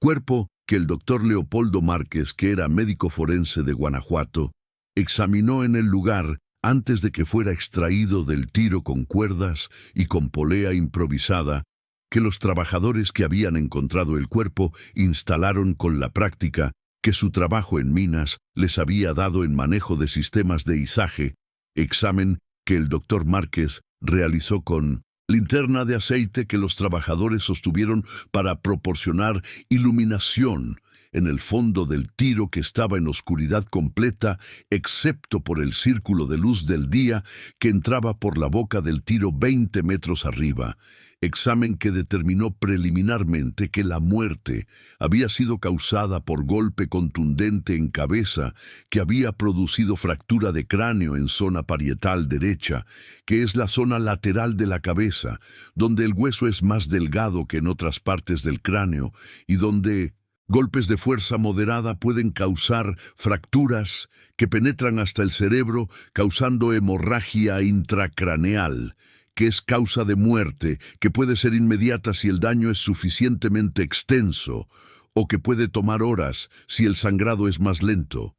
Cuerpo que el doctor Leopoldo Márquez, que era médico forense de Guanajuato, examinó en el lugar antes de que fuera extraído del tiro con cuerdas y con polea improvisada, que los trabajadores que habían encontrado el cuerpo instalaron con la práctica que su trabajo en minas les había dado en manejo de sistemas de izaje, examen que el doctor Márquez realizó con linterna de aceite que los trabajadores sostuvieron para proporcionar iluminación en el fondo del tiro que estaba en oscuridad completa, excepto por el círculo de luz del día que entraba por la boca del tiro 20 metros arriba. Examen que determinó preliminarmente que la muerte había sido causada por golpe contundente en cabeza que había producido fractura de cráneo en zona parietal derecha, que es la zona lateral de la cabeza, donde el hueso es más delgado que en otras partes del cráneo y donde golpes de fuerza moderada pueden causar fracturas que penetran hasta el cerebro, causando hemorragia intracraneal, que es causa de muerte, que puede ser inmediata si el daño es suficientemente extenso, o que puede tomar horas si el sangrado es más lento.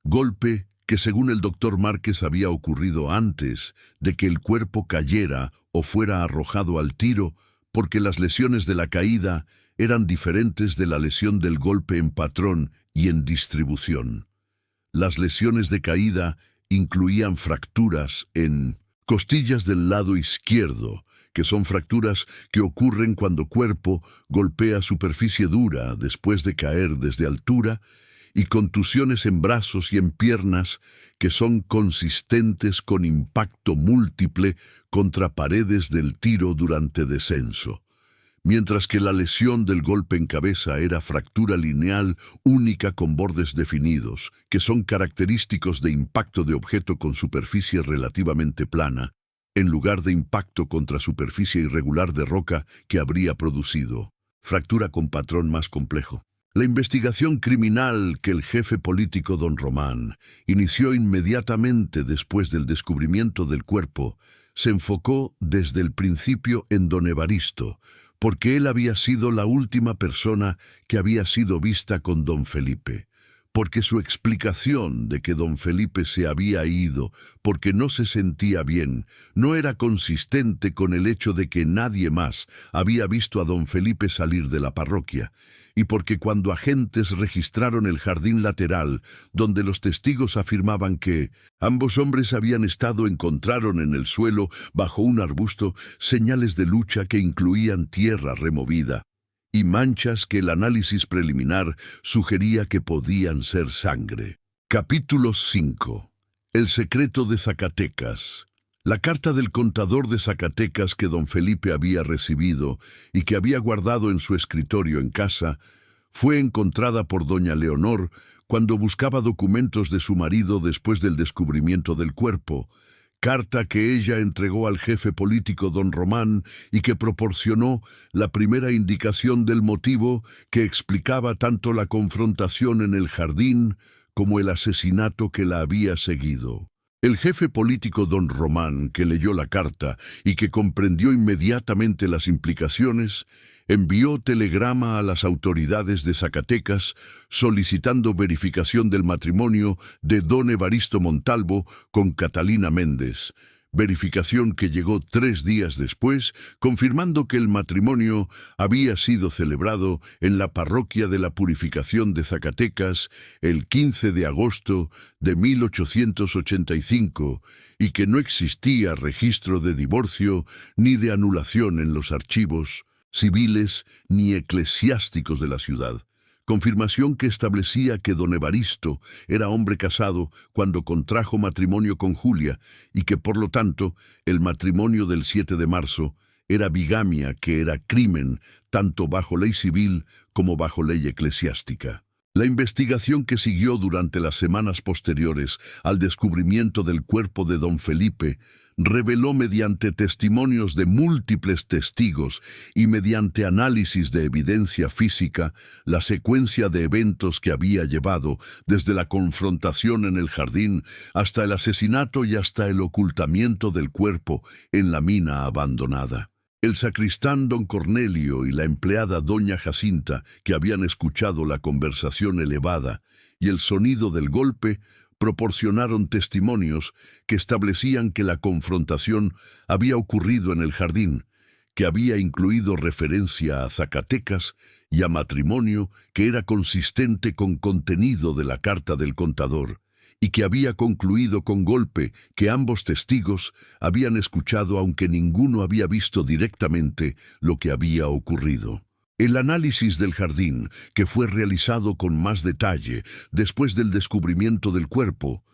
Golpe que según el doctor Márquez había ocurrido antes de que el cuerpo cayera o fuera arrojado al tiro, porque las lesiones de la caída eran diferentes de la lesión del golpe en patrón y en distribución. Las lesiones de caída incluían fracturas en costillas del lado izquierdo, que son fracturas que ocurren cuando cuerpo golpea superficie dura después de caer desde altura, y contusiones en brazos y en piernas que son consistentes con impacto múltiple contra paredes del tiro durante descenso. Mientras que la lesión del golpe en cabeza era fractura lineal única con bordes definidos, que son característicos de impacto de objeto con superficie relativamente plana, en lugar de impacto contra superficie irregular de roca que habría producido fractura con patrón más complejo. La investigación criminal que el jefe político don Román inició inmediatamente después del descubrimiento del cuerpo se enfocó desde el principio en don Evaristo, porque él había sido la última persona que había sido vista con don Felipe, porque su explicación de que don Felipe se había ido porque no se sentía bien no era consistente con el hecho de que nadie más había visto a don Felipe salir de la parroquia, y porque cuando agentes registraron el jardín lateral, donde los testigos afirmaban que ambos hombres encontraron en el suelo, bajo un arbusto, señales de lucha que incluían tierra removida y manchas que el análisis preliminar sugería que podían ser sangre. Capítulo 5. El secreto de Zacatecas. La carta del contador de Zacatecas que don Felipe había recibido y que había guardado en su escritorio en casa fue encontrada por doña Leonor cuando buscaba documentos de su marido después del descubrimiento del cuerpo, carta que ella entregó al jefe político don Román y que proporcionó la primera indicación del motivo que explicaba tanto la confrontación en el jardín como el asesinato que la había seguido. El jefe político don Román, que leyó la carta y que comprendió inmediatamente las implicaciones, envió telegrama a las autoridades de Zacatecas solicitando verificación del matrimonio de don Evaristo Montalvo con Catalina Méndez, verificación que llegó 3 días después, confirmando que el matrimonio había sido celebrado en la parroquia de la Purificación de Zacatecas el 15 de agosto de 1885 y que no existía registro de divorcio ni de anulación en los archivos civiles ni eclesiásticos de la ciudad. Confirmación que establecía que don Evaristo era hombre casado cuando contrajo matrimonio con Julia y que, por lo tanto, el matrimonio del 7 de marzo era bigamia, que era crimen tanto bajo ley civil como bajo ley eclesiástica. La investigación que siguió durante las semanas posteriores al descubrimiento del cuerpo de don Felipe reveló mediante testimonios de múltiples testigos y mediante análisis de evidencia física la secuencia de eventos que había llevado desde la confrontación en el jardín hasta el asesinato y hasta el ocultamiento del cuerpo en la mina abandonada. El sacristán don Cornelio y la empleada doña Jacinta, que habían escuchado la conversación elevada y el sonido del golpe, proporcionaron testimonios que establecían que la confrontación había ocurrido en el jardín, que había incluido referencia a Zacatecas y a matrimonio que era consistente con contenido de la carta del contador, y que había concluido con golpe que ambos testigos habían escuchado aunque ninguno había visto directamente lo que había ocurrido. El análisis del jardín, que fue realizado con más detalle después del descubrimiento del cuerpo,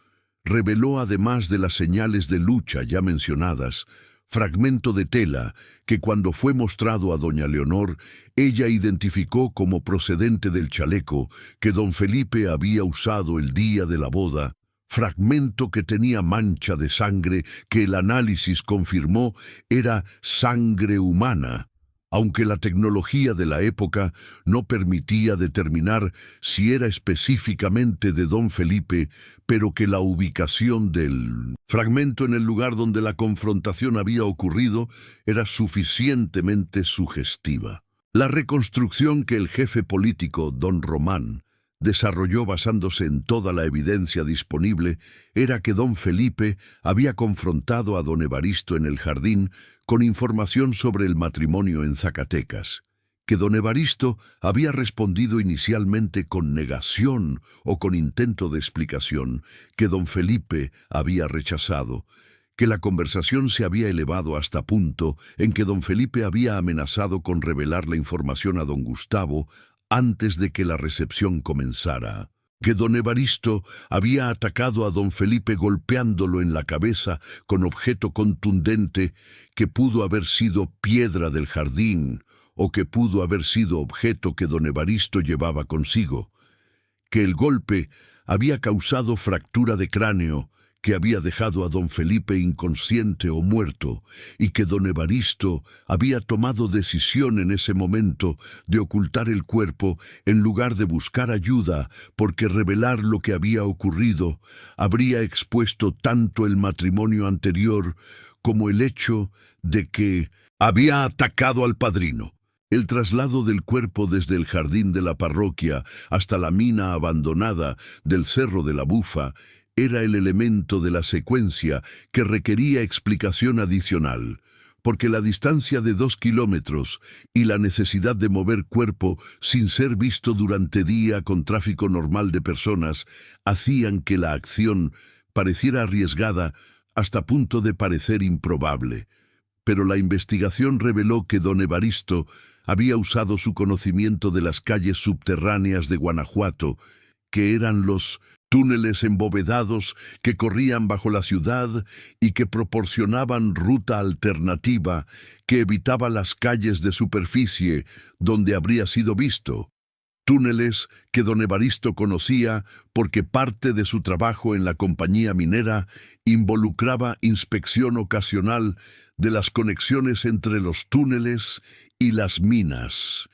reveló, además de las señales de lucha ya mencionadas, fragmento de tela que cuando fue mostrado a doña Leonor, ella identificó como procedente del chaleco que don Felipe había usado el día de la boda, fragmento que tenía mancha de sangre que el análisis confirmó era sangre humana, aunque la tecnología de la época no permitía determinar si era específicamente de don Felipe, pero que la ubicación del fragmento en el lugar donde la confrontación había ocurrido era suficientemente sugestiva. La reconstrucción que el jefe político, don Román, desarrolló basándose en toda la evidencia disponible era que don Felipe había confrontado a don Evaristo en el jardín con información sobre el matrimonio en Zacatecas, que don Evaristo había respondido inicialmente con negación o con intento de explicación, que don Felipe había rechazado, que la conversación se había elevado hasta punto en que don Felipe había amenazado con revelar la información a don Gustavo antes de que la recepción comenzara, que don Evaristo había atacado a don Felipe golpeándolo en la cabeza con objeto contundente que pudo haber sido piedra del jardín o que pudo haber sido objeto que don Evaristo llevaba consigo, que el golpe había causado fractura de cráneo que había dejado a don Felipe inconsciente o muerto y que don Evaristo había tomado decisión en ese momento de ocultar el cuerpo en lugar de buscar ayuda porque revelar lo que había ocurrido habría expuesto tanto el matrimonio anterior como el hecho de que había atacado al padrino. El traslado del cuerpo desde el jardín de la parroquia hasta la mina abandonada del Cerro de la Bufa era el elemento de la secuencia que requería explicación adicional, porque la distancia de 2 kilómetros y la necesidad de mover cuerpo sin ser visto durante día con tráfico normal de personas hacían que la acción pareciera arriesgada hasta punto de parecer improbable. Pero la investigación reveló que don Evaristo había usado su conocimiento de las calles subterráneas de Guanajuato, que eran los túneles embovedados que corrían bajo la ciudad y que proporcionaban ruta alternativa que evitaba las calles de superficie donde habría sido visto. Túneles que don Evaristo conocía porque parte de su trabajo en la compañía minera involucraba inspección ocasional de las conexiones entre los túneles y las minas,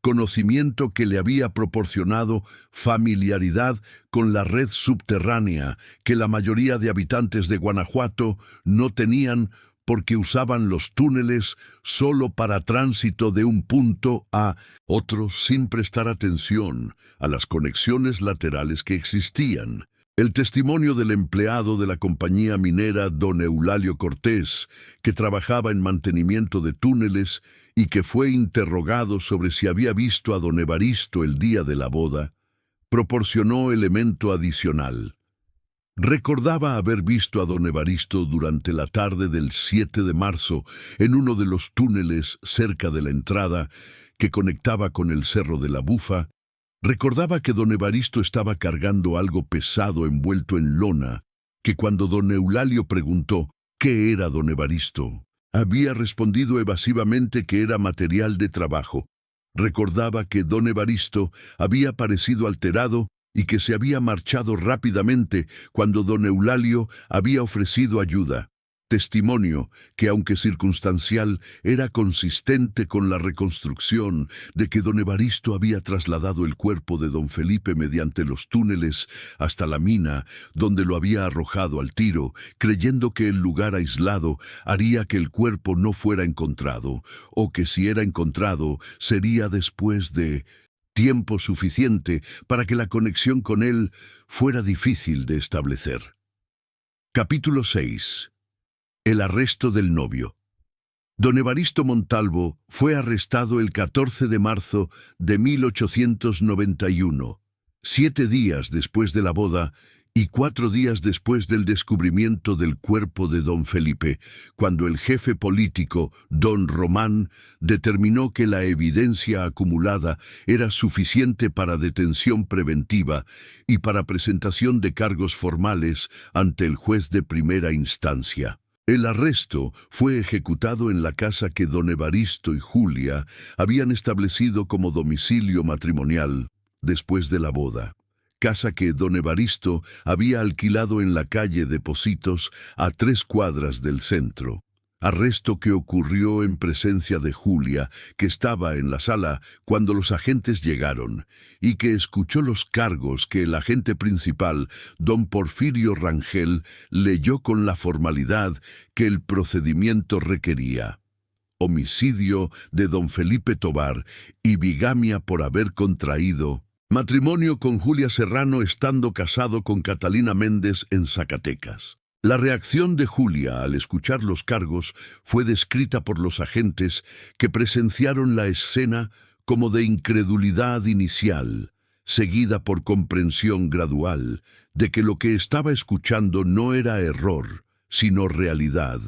conocimiento que le había proporcionado familiaridad con la red subterránea que la mayoría de habitantes de Guanajuato no tenían porque usaban los túneles solo para tránsito de un punto a otro sin prestar atención a las conexiones laterales que existían. El testimonio del empleado de la compañía minera don Eulalio Cortés, que trabajaba en mantenimiento de túneles y que fue interrogado sobre si había visto a don Evaristo el día de la boda, proporcionó elemento adicional. Recordaba haber visto a don Evaristo durante la tarde del 7 de marzo en uno de los túneles cerca de la entrada que conectaba con el Cerro de la Bufa. Recordaba que don Evaristo estaba cargando algo pesado envuelto en lona, que cuando don Eulalio preguntó ¿qué era don Evaristo?, había respondido evasivamente que era material de trabajo. Recordaba que don Evaristo había parecido alterado y que se había marchado rápidamente cuando don Eulalio había ofrecido ayuda. Testimonio que, aunque circunstancial, era consistente con la reconstrucción de que don Evaristo había trasladado el cuerpo de don Felipe mediante los túneles hasta la mina, donde lo había arrojado al tiro, creyendo que el lugar aislado haría que el cuerpo no fuera encontrado, o que si era encontrado sería después de tiempo suficiente para que la conexión con él fuera difícil de establecer. Capítulo 6. El arresto del novio. Don Evaristo Montalvo fue arrestado el 14 de marzo de 1891, 7 días después de la boda, Y 4 días después del descubrimiento del cuerpo de don Felipe, cuando el jefe político, don Román, determinó que la evidencia acumulada era suficiente para detención preventiva y para presentación de cargos formales ante el juez de primera instancia. El arresto fue ejecutado en la casa que don Evaristo y Julia habían establecido como domicilio matrimonial después de la boda. Casa que don Evaristo había alquilado en la calle de Pocitos, a 3 cuadras del centro. Arresto que ocurrió en presencia de Julia, que estaba en la sala cuando los agentes llegaron, y que escuchó los cargos que el agente principal, don Porfirio Rangel, leyó con la formalidad que el procedimiento requería: homicidio de don Felipe Tovar y bigamia por haber contraído matrimonio con Julia Serrano estando casado con Catalina Méndez en Zacatecas. La reacción de Julia al escuchar los cargos fue descrita por los agentes que presenciaron la escena como de incredulidad inicial, seguida por comprensión gradual de que lo que estaba escuchando no era error, sino realidad.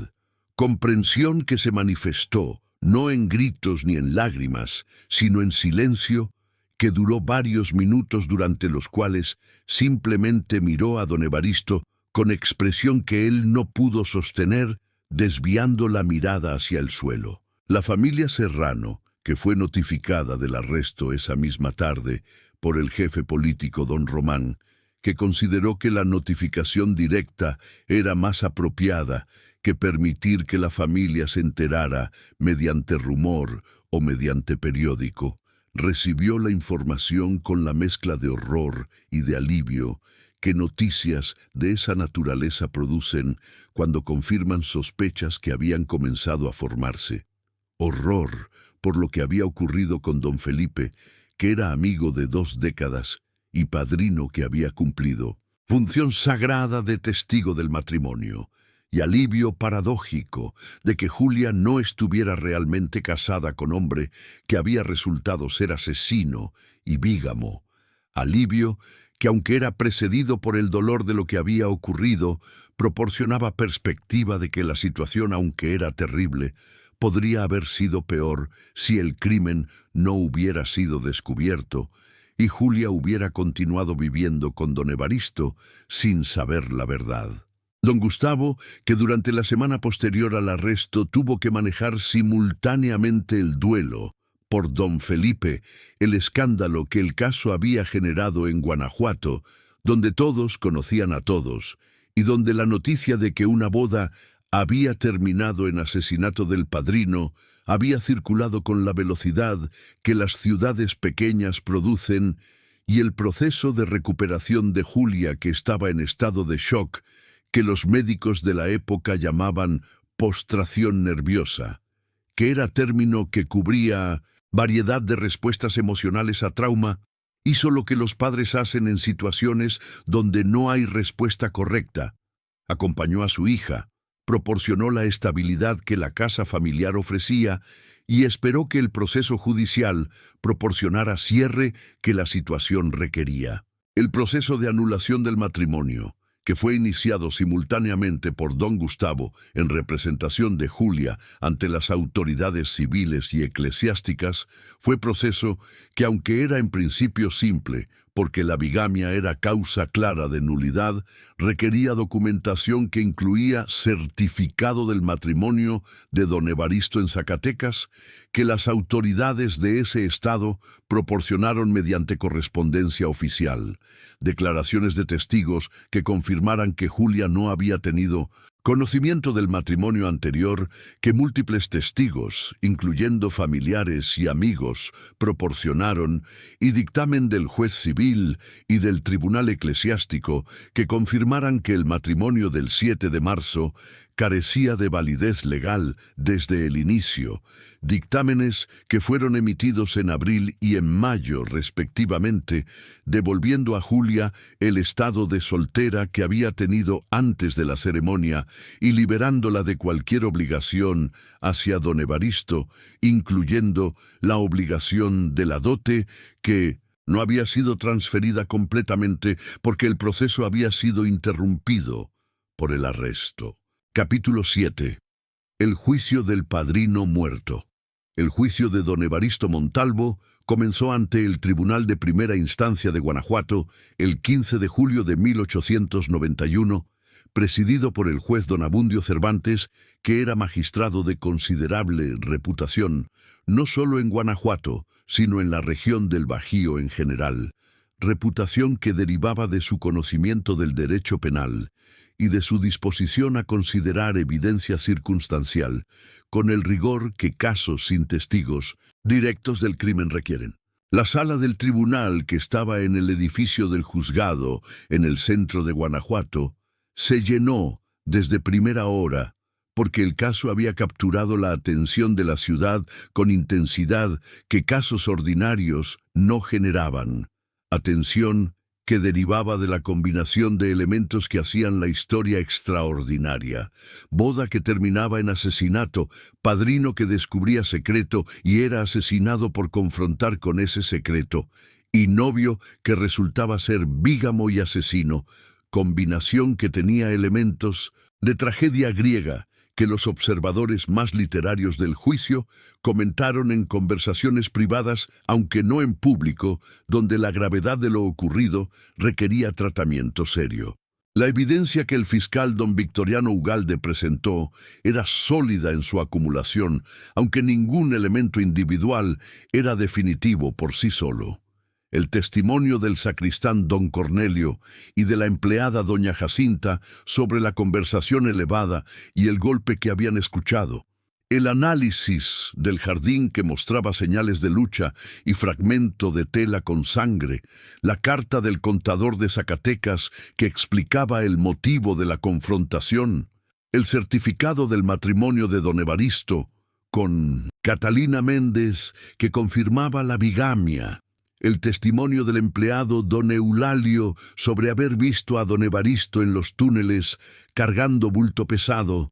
Comprensión que se manifestó no en gritos ni en lágrimas, sino en silencio, que duró varios minutos, durante los cuales simplemente miró a don Evaristo con expresión que él no pudo sostener, desviando la mirada hacia el suelo. La familia Serrano, que fue notificada del arresto esa misma tarde por el jefe político don Román, que consideró que la notificación directa era más apropiada que permitir que la familia se enterara mediante rumor o mediante periódico, recibió la información con la mezcla de horror y de alivio que noticias de esa naturaleza producen cuando confirman sospechas que habían comenzado a formarse. Horror por lo que había ocurrido con don Felipe, que era amigo de 2 décadas y padrino que había cumplido función sagrada de testigo del matrimonio, y alivio paradójico de que Julia no estuviera realmente casada con hombre que había resultado ser asesino y bígamo. Alivio que, aunque era precedido por el dolor de lo que había ocurrido, proporcionaba perspectiva de que la situación, aunque era terrible, podría haber sido peor si el crimen no hubiera sido descubierto y Julia hubiera continuado viviendo con don Evaristo sin saber la verdad. Don Gustavo, que durante la semana posterior al arresto tuvo que manejar simultáneamente el duelo por don Felipe, el escándalo que el caso había generado en Guanajuato, donde todos conocían a todos, y donde la noticia de que una boda había terminado en asesinato del padrino había circulado con la velocidad que las ciudades pequeñas producen, y el proceso de recuperación de Julia, que estaba en estado de shock, que los médicos de la época llamaban postración nerviosa, que era término que cubría variedad de respuestas emocionales a trauma, hizo lo que los padres hacen en situaciones donde no hay respuesta correcta. Acompañó a su hija, proporcionó la estabilidad que la casa familiar ofrecía y esperó que el proceso judicial proporcionara cierre que la situación requería. El proceso de anulación del matrimonio, que fue iniciado simultáneamente por don Gustavo en representación de Julia ante las autoridades civiles y eclesiásticas, fue proceso que, aunque era en principio simple, porque la bigamia era causa clara de nulidad, requería documentación que incluía certificado del matrimonio de don Evaristo en Zacatecas, que las autoridades de ese estado proporcionaron mediante correspondencia oficial, declaraciones de testigos que confirmaran que Julia no había tenido conocimiento del matrimonio anterior, que múltiples testigos, incluyendo familiares y amigos, proporcionaron, y dictamen del juez civil y del tribunal eclesiástico que confirmaran que el matrimonio del 7 de marzo carecía de validez legal desde el inicio, dictámenes que fueron emitidos en abril y en mayo respectivamente, devolviendo a Julia el estado de soltera que había tenido antes de la ceremonia y liberándola de cualquier obligación hacia don Evaristo, incluyendo la obligación de la dote que, No había sido transferida completamente porque el proceso había sido interrumpido por el arresto. Capítulo 7. El juicio del padrino muerto. El juicio de don Evaristo Montalvo comenzó ante el Tribunal de Primera Instancia de Guanajuato el 15 de julio de 1891, presidido por el juez don Abundio Cervantes, que era magistrado de considerable reputación, no solo en Guanajuato, sino en la región del Bajío en general, reputación que derivaba de su conocimiento del derecho penal y de su disposición a considerar evidencia circunstancial, con el rigor que casos sin testigos directos del crimen requieren. La sala del tribunal, que estaba en el edificio del juzgado, en el centro de Guanajuato, se llenó desde primera hora, porque el caso había capturado la atención de la ciudad con intensidad que casos ordinarios no generaban. Atención que derivaba de la combinación de elementos que hacían la historia extraordinaria. Boda que terminaba en asesinato, padrino que descubría secreto y era asesinado por confrontar con ese secreto, y novio que resultaba ser bígamo y asesino, combinación que tenía elementos de tragedia griega que los observadores más literarios del juicio comentaron en conversaciones privadas, aunque no en público, donde la gravedad de lo ocurrido requería tratamiento serio. La evidencia que el fiscal don Victoriano Ugalde presentó era sólida en su acumulación, aunque ningún elemento individual era definitivo por sí solo. El testimonio del sacristán don Cornelio y de la empleada doña Jacinta sobre la conversación elevada y el golpe que habían escuchado. El análisis del jardín que mostraba señales de lucha y fragmento de tela con sangre. La carta del contador de Zacatecas que explicaba el motivo de la confrontación. El certificado del matrimonio de don Evaristo con Catalina Méndez que confirmaba la bigamia. El testimonio del empleado don Eulalio sobre haber visto a don Evaristo en los túneles cargando bulto pesado,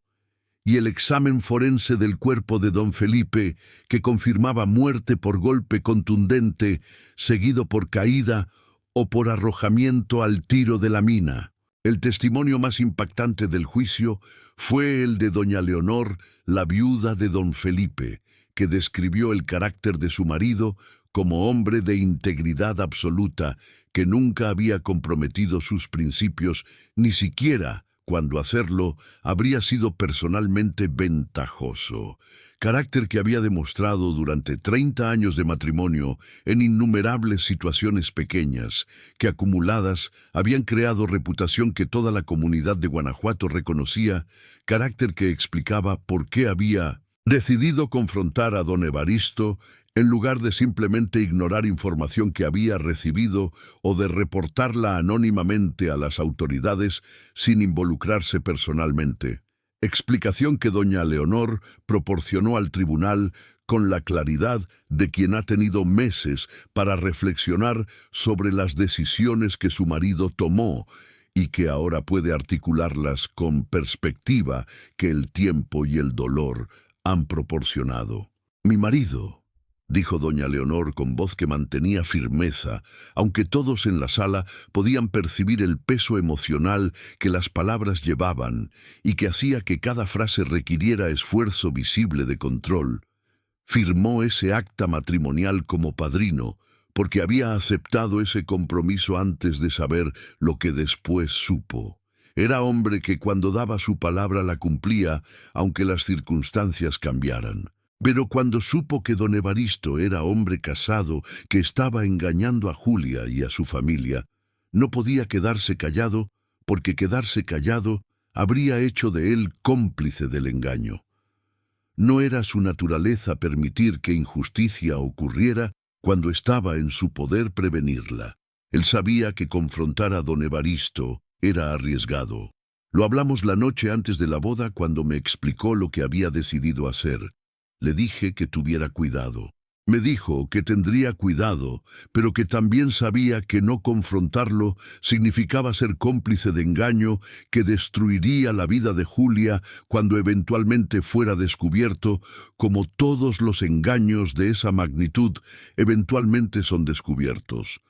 y el examen forense del cuerpo de don Felipe que confirmaba muerte por golpe contundente, seguido por caída o por arrojamiento al tiro de la mina. El testimonio más impactante del juicio fue el de doña Leonor, la viuda de don Felipe, que describió el carácter de su marido como hombre de integridad absoluta, que nunca había comprometido sus principios, ni siquiera cuando hacerlo habría sido personalmente ventajoso. Carácter que había demostrado durante 30 años de matrimonio en innumerables situaciones pequeñas, que acumuladas habían creado reputación que toda la comunidad de Guanajuato reconocía, carácter que explicaba por qué había decidido confrontar a don Evaristo en lugar de simplemente ignorar información que había recibido o de reportarla anónimamente a las autoridades sin involucrarse personalmente. Explicación que doña Leonor proporcionó al tribunal con la claridad de quien ha tenido meses para reflexionar sobre las decisiones que su marido tomó y que ahora puede articularlas con perspectiva que el tiempo y el dolor han proporcionado. Mi marido, dijo doña Leonor con voz que mantenía firmeza, aunque todos en la sala podían percibir el peso emocional que las palabras llevaban y que hacía que cada frase requiriera esfuerzo visible de control. Firmó ese acta matrimonial como padrino, porque había aceptado ese compromiso antes de saber lo que después supo. Era hombre que cuando daba su palabra la cumplía, aunque las circunstancias cambiaran. Pero cuando supo que don Evaristo era hombre casado que estaba engañando a Julia y a su familia, no podía quedarse callado, porque quedarse callado habría hecho de él cómplice del engaño. No era su naturaleza permitir que injusticia ocurriera cuando estaba en su poder prevenirla. Él sabía que confrontar a don Evaristo era arriesgado. Lo hablamos la noche antes de la boda cuando me explicó lo que había decidido hacer. Le dije que tuviera cuidado. Me dijo que tendría cuidado, pero que también sabía que no confrontarlo significaba ser cómplice de engaño que destruiría la vida de Julia cuando eventualmente fuera descubierto, como todos los engaños de esa magnitud eventualmente son descubiertos.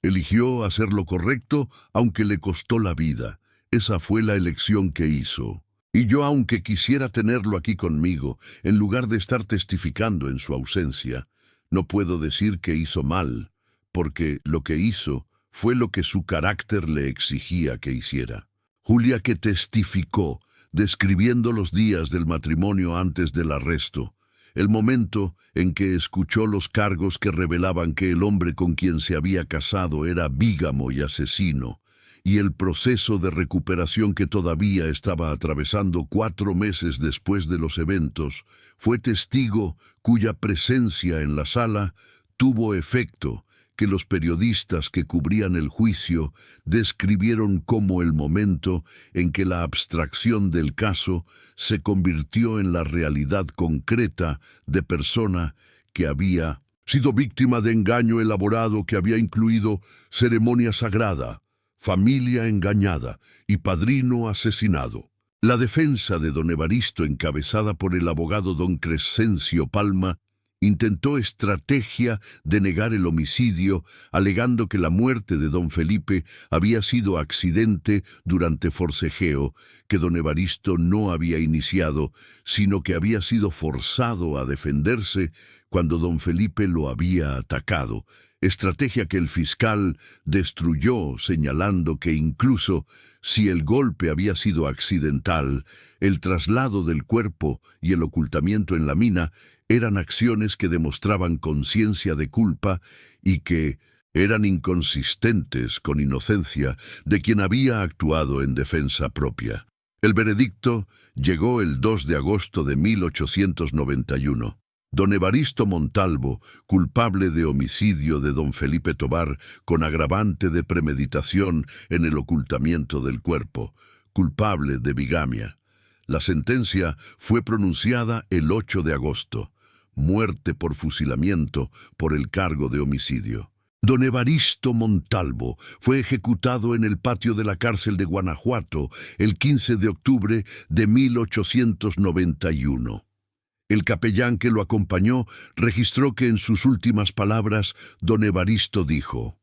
Eligió hacer lo correcto aunque le costó la vida. Esa fue la elección que hizo. Y yo, aunque quisiera tenerlo aquí conmigo, en lugar de estar testificando en su ausencia, no puedo decir que hizo mal, porque lo que hizo fue lo que su carácter le exigía que hiciera. Julia, que testificó, describiendo los días del matrimonio antes del arresto, el momento en que escuchó los cargos que revelaban que el hombre con quien se había casado era bígamo y asesino, y el proceso de recuperación que todavía estaba atravesando 4 meses después de los eventos, fue testigo cuya presencia en la sala tuvo efecto que los periodistas que cubrían el juicio describieron como el momento en que la abstracción del caso se convirtió en la realidad concreta de persona que había sido víctima de engaño elaborado que había incluido ceremonia sagrada, familia engañada y padrino asesinado. La defensa de don Evaristo, encabezada por el abogado don Crescencio Palma, intentó estrategia de negar el homicidio, alegando que la muerte de don Felipe había sido accidente durante forcejeo, que don Evaristo no había iniciado, sino que había sido forzado a defenderse cuando don Felipe lo había atacado, estrategia que el fiscal destruyó, señalando que incluso si el golpe había sido accidental, el traslado del cuerpo y el ocultamiento en la mina eran acciones que demostraban conciencia de culpa y que eran inconsistentes con inocencia de quien había actuado en defensa propia. El veredicto llegó el 2 de agosto de 1891. Don Evaristo Montalvo, culpable de homicidio de don Felipe Tobar con agravante de premeditación en el ocultamiento del cuerpo, culpable de bigamia. La sentencia fue pronunciada el 8 de agosto. Muerte por fusilamiento por el cargo de homicidio. Don Evaristo Montalvo fue ejecutado en el patio de la cárcel de Guanajuato el 15 de octubre de 1891. El capellán que lo acompañó registró que en sus últimas palabras don Evaristo dijo: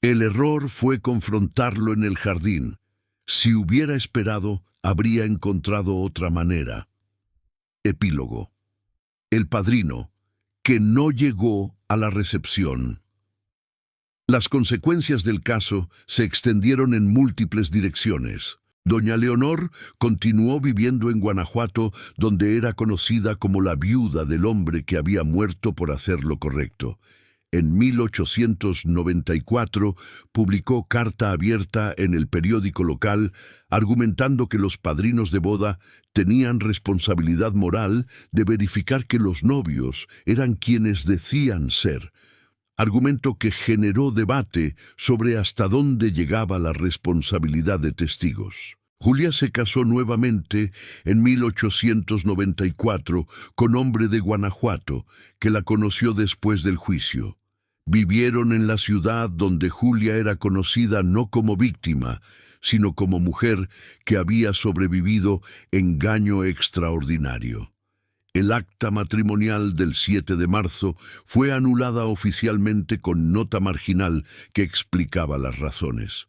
«El error fue confrontarlo en el jardín. Si hubiera esperado, habría encontrado otra manera». Epílogo. El padrino, que no llegó a la recepción. Las consecuencias del caso se extendieron en múltiples direcciones. Doña Leonor continuó viviendo en Guanajuato, donde era conocida como la viuda del hombre que había muerto por hacer lo correcto. En 1894 publicó carta abierta en el periódico local, argumentando que los padrinos de boda tenían responsabilidad moral de verificar que los novios eran quienes decían ser. Argumento que generó debate sobre hasta dónde llegaba la responsabilidad de testigos. Julia se casó nuevamente en 1894 con hombre de Guanajuato, que la conoció después del juicio. Vivieron en la ciudad donde Julia era conocida no como víctima, sino como mujer que había sobrevivido engaño extraordinario. El acta matrimonial del 7 de marzo fue anulada oficialmente con nota marginal que explicaba las razones.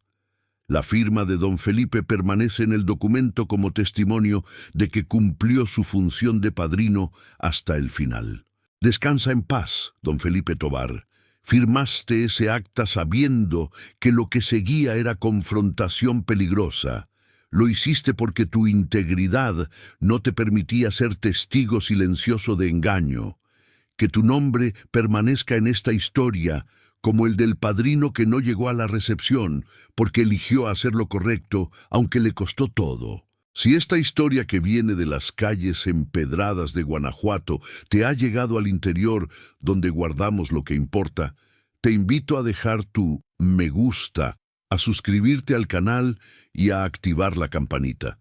La firma de don Felipe permanece en el documento como testimonio de que cumplió su función de padrino hasta el final. Descansa en paz, don Felipe Tobar. Firmaste ese acta sabiendo que lo que seguía era confrontación peligrosa. Lo hiciste porque tu integridad no te permitía ser testigo silencioso de engaño. Que tu nombre permanezca en esta historia como el del padrino que no llegó a la recepción porque eligió hacer lo correcto, aunque le costó todo. Si esta historia que viene de las calles empedradas de Guanajuato te ha llegado al interior donde guardamos lo que importa, te invito a dejar tu me gusta, a suscribirte al canal y a activar la campanita.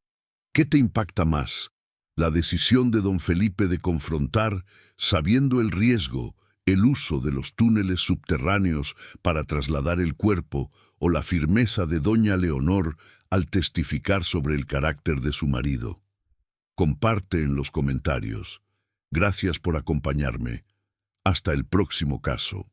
¿Qué te impacta más? ¿La decisión de don Felipe de confrontar, sabiendo el riesgo, el uso de los túneles subterráneos para trasladar el cuerpo o la firmeza de doña Leonor al testificar sobre el carácter de su marido. Comparte en los comentarios. Gracias por acompañarme. Hasta el próximo caso.